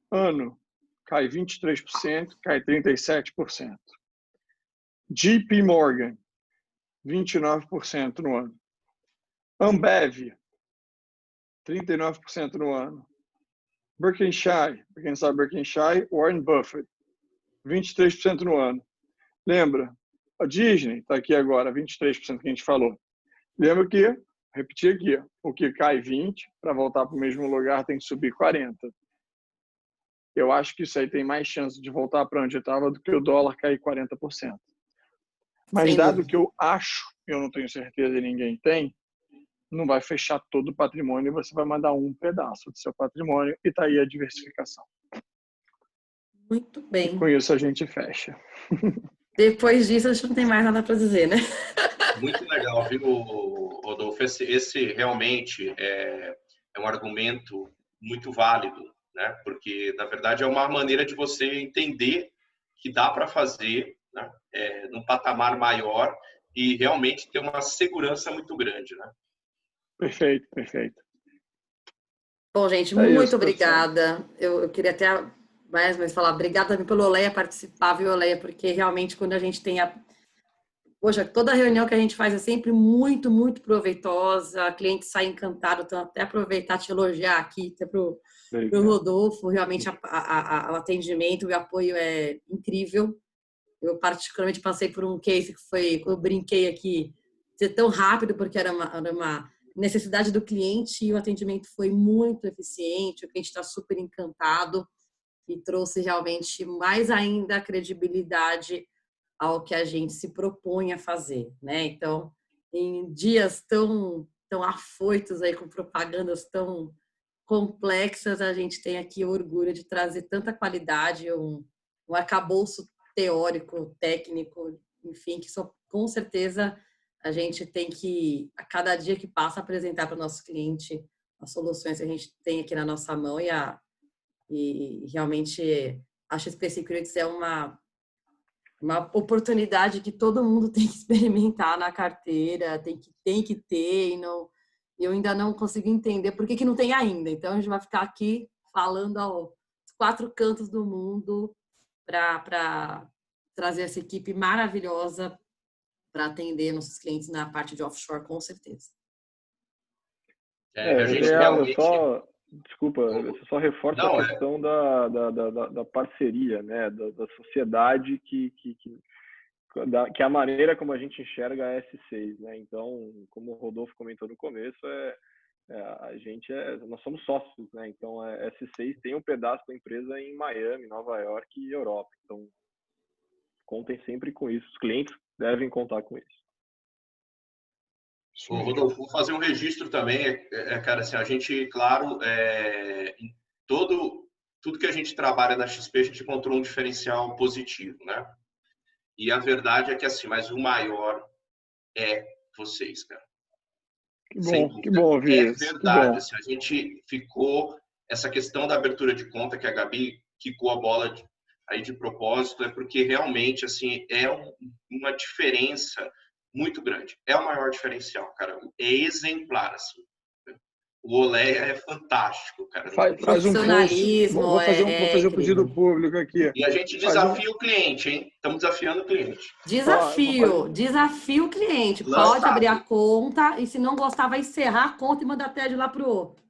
[SPEAKER 1] Ano, cai 23%, cai 37%. JP Morgan, 29% no ano. Ambev, 39% no ano. Berkshire, para quem sabe Berkshire, Warren Buffett, 23% no ano. Lembra? A Disney está aqui agora, 23% que a gente falou. Lembra que, repetir aqui, o que cai 20%, para voltar para o mesmo lugar tem que subir 40%. Eu acho que isso aí tem mais chance de voltar para onde estava do que o dólar cair 40%. Mas dado que eu acho, eu não tenho certeza e ninguém tem, não vai fechar todo o patrimônio e você vai mandar um pedaço do seu patrimônio e está aí a diversificação.
[SPEAKER 2] Muito bem.
[SPEAKER 1] E com isso a gente fecha.
[SPEAKER 2] Depois disso, a gente não tem mais nada para dizer, né?
[SPEAKER 3] Muito legal, viu, Rodolfo? Esse realmente é um argumento muito válido, né? Porque, na verdade, é uma maneira de você entender que dá para fazer, né? Num patamar maior e realmente ter uma segurança muito grande, né?
[SPEAKER 1] Perfeito, perfeito.
[SPEAKER 2] Bom, gente, muito obrigada. Eu queria até mais falar obrigada também pelo Oleia participar, viu, Oleia? Porque realmente quando a gente tem Poxa, toda reunião que a gente faz é sempre muito, muito proveitosa. A cliente sai encantado, então até aproveitar te elogiar aqui, até pro Rodolfo, realmente o atendimento e o apoio é incrível. Eu particularmente passei por um case que eu brinquei aqui, ser tão rápido porque era uma necessidade do cliente e o atendimento foi muito eficiente, o cliente está super encantado e trouxe realmente mais ainda credibilidade ao que a gente se propõe a fazer, né? Então, em dias tão afoitos aí com propagandas tão complexas, a gente tem aqui o orgulho de trazer tanta qualidade, um arcabouço teórico, técnico, enfim, que só com certeza a gente tem que, a cada dia que passa, apresentar para o nosso cliente as soluções que a gente tem aqui na nossa mão e realmente a XP Securities é uma oportunidade que todo mundo tem que experimentar na carteira, tem que ter, e não, eu ainda não consigo entender por que não tem ainda. Então, a gente vai ficar aqui falando aos 4 cantos do mundo para trazer essa equipe maravilhosa para atender nossos clientes na parte de offshore, com certeza.
[SPEAKER 3] A gente realmente...
[SPEAKER 5] Desculpa, eu só reforço a questão da parceria, né, da sociedade que é a maneira como a gente enxerga a S6, né? Então, como o Rodolfo comentou no começo, nós somos sócios, né? Então, a S6 tem um pedaço da empresa em Miami, Nova York e Europa. Então, contem sempre com isso. Os clientes devem contar com isso.
[SPEAKER 3] Rodolfo, vou fazer um registro também, cara, assim, a gente, claro, em tudo que a gente trabalha na XP, a gente encontrou um diferencial positivo, né? E a verdade é que, assim, mas o maior é vocês, cara.
[SPEAKER 1] Que bom ouvir isso.
[SPEAKER 3] É verdade, assim, a gente ficou, essa questão da abertura de conta que a Gabi quicou a bola aí de propósito, é porque realmente, assim, é uma diferença muito grande. É o maior diferencial, cara. É exemplar, assim. O Oleia é fantástico, cara.
[SPEAKER 1] Faz um post. Vou fazer um pedido público aqui.
[SPEAKER 3] E a gente desafia o cliente, hein? Estamos desafiando o cliente.
[SPEAKER 2] Desafio o cliente. Pode abrir a conta e se não gostar, vai encerrar a conta e mandar TED lá pro outro.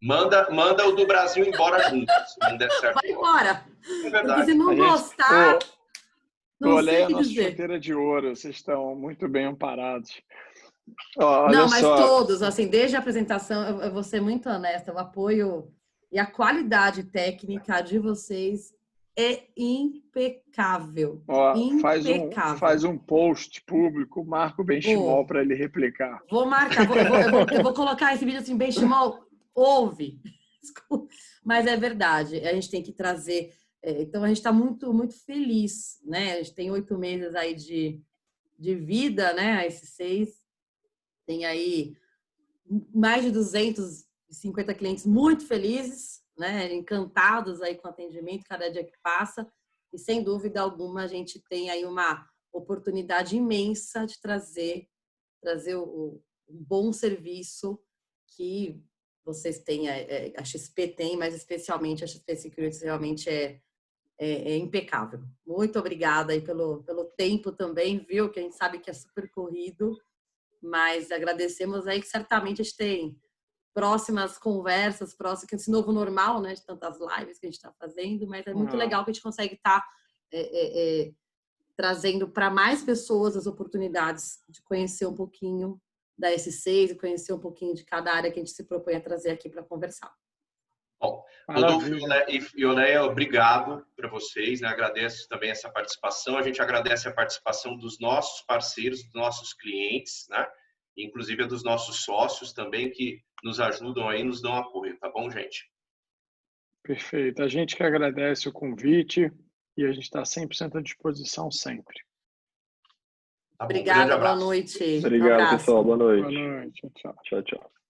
[SPEAKER 3] Manda o do Brasil embora junto, se não der certo.
[SPEAKER 2] Vai embora.
[SPEAKER 3] É
[SPEAKER 2] Porque se
[SPEAKER 3] verdade.
[SPEAKER 2] não gostar, não
[SPEAKER 1] Olé,
[SPEAKER 2] sei
[SPEAKER 1] a
[SPEAKER 2] o que
[SPEAKER 1] nossa
[SPEAKER 2] dizer.
[SPEAKER 1] chuteira de ouro, vocês estão muito bem amparados. Ó, olha
[SPEAKER 2] Não, mas
[SPEAKER 1] só.
[SPEAKER 2] todos, assim, desde a apresentação, eu vou ser muito honesta, o apoio e a qualidade técnica de vocês é impecável.
[SPEAKER 1] Ó,
[SPEAKER 2] Impecável.
[SPEAKER 1] faz um post público, marca o Benchimol para ele replicar.
[SPEAKER 2] Vou marcar, eu vou colocar esse vídeo assim, Benchimol, ouve. Mas é verdade, a gente tem que trazer. Então, a gente está muito, muito feliz, né? A gente tem 8 meses aí de vida, né? A S6 tem aí mais de 250 clientes muito felizes, né? Encantados aí com o atendimento cada dia que passa. E, sem dúvida alguma, a gente tem aí uma oportunidade imensa de trazer um bom serviço que vocês têm, a XP tem, mas especialmente a XP Securities realmente é impecável. Muito obrigada aí pelo tempo também, viu? Que a gente sabe que é super corrido, mas agradecemos aí que certamente a gente tem próximas conversas, esse novo normal, né? De tantas lives que a gente está fazendo, mas é muito legal que a gente consegue estar trazendo para mais pessoas as oportunidades de conhecer um pouquinho da S6 e conhecer um pouquinho de cada área que a gente se propõe a trazer aqui para conversar.
[SPEAKER 3] Bom, Rodolfo e Oléia, obrigado para vocês, né? Agradeço também essa participação. A gente agradece a participação dos nossos parceiros, dos nossos clientes, né? Inclusive a dos nossos sócios também, que nos ajudam aí, nos dão apoio, tá bom, gente?
[SPEAKER 1] Perfeito. A gente que agradece o convite e a gente está 100% à disposição sempre.
[SPEAKER 3] Tá bom,
[SPEAKER 2] Obrigada,
[SPEAKER 3] grande abraço.
[SPEAKER 2] boa noite.
[SPEAKER 5] Obrigado, pessoal. Boa noite.
[SPEAKER 1] Boa noite. Tchau.
[SPEAKER 5] Tchau, tchau.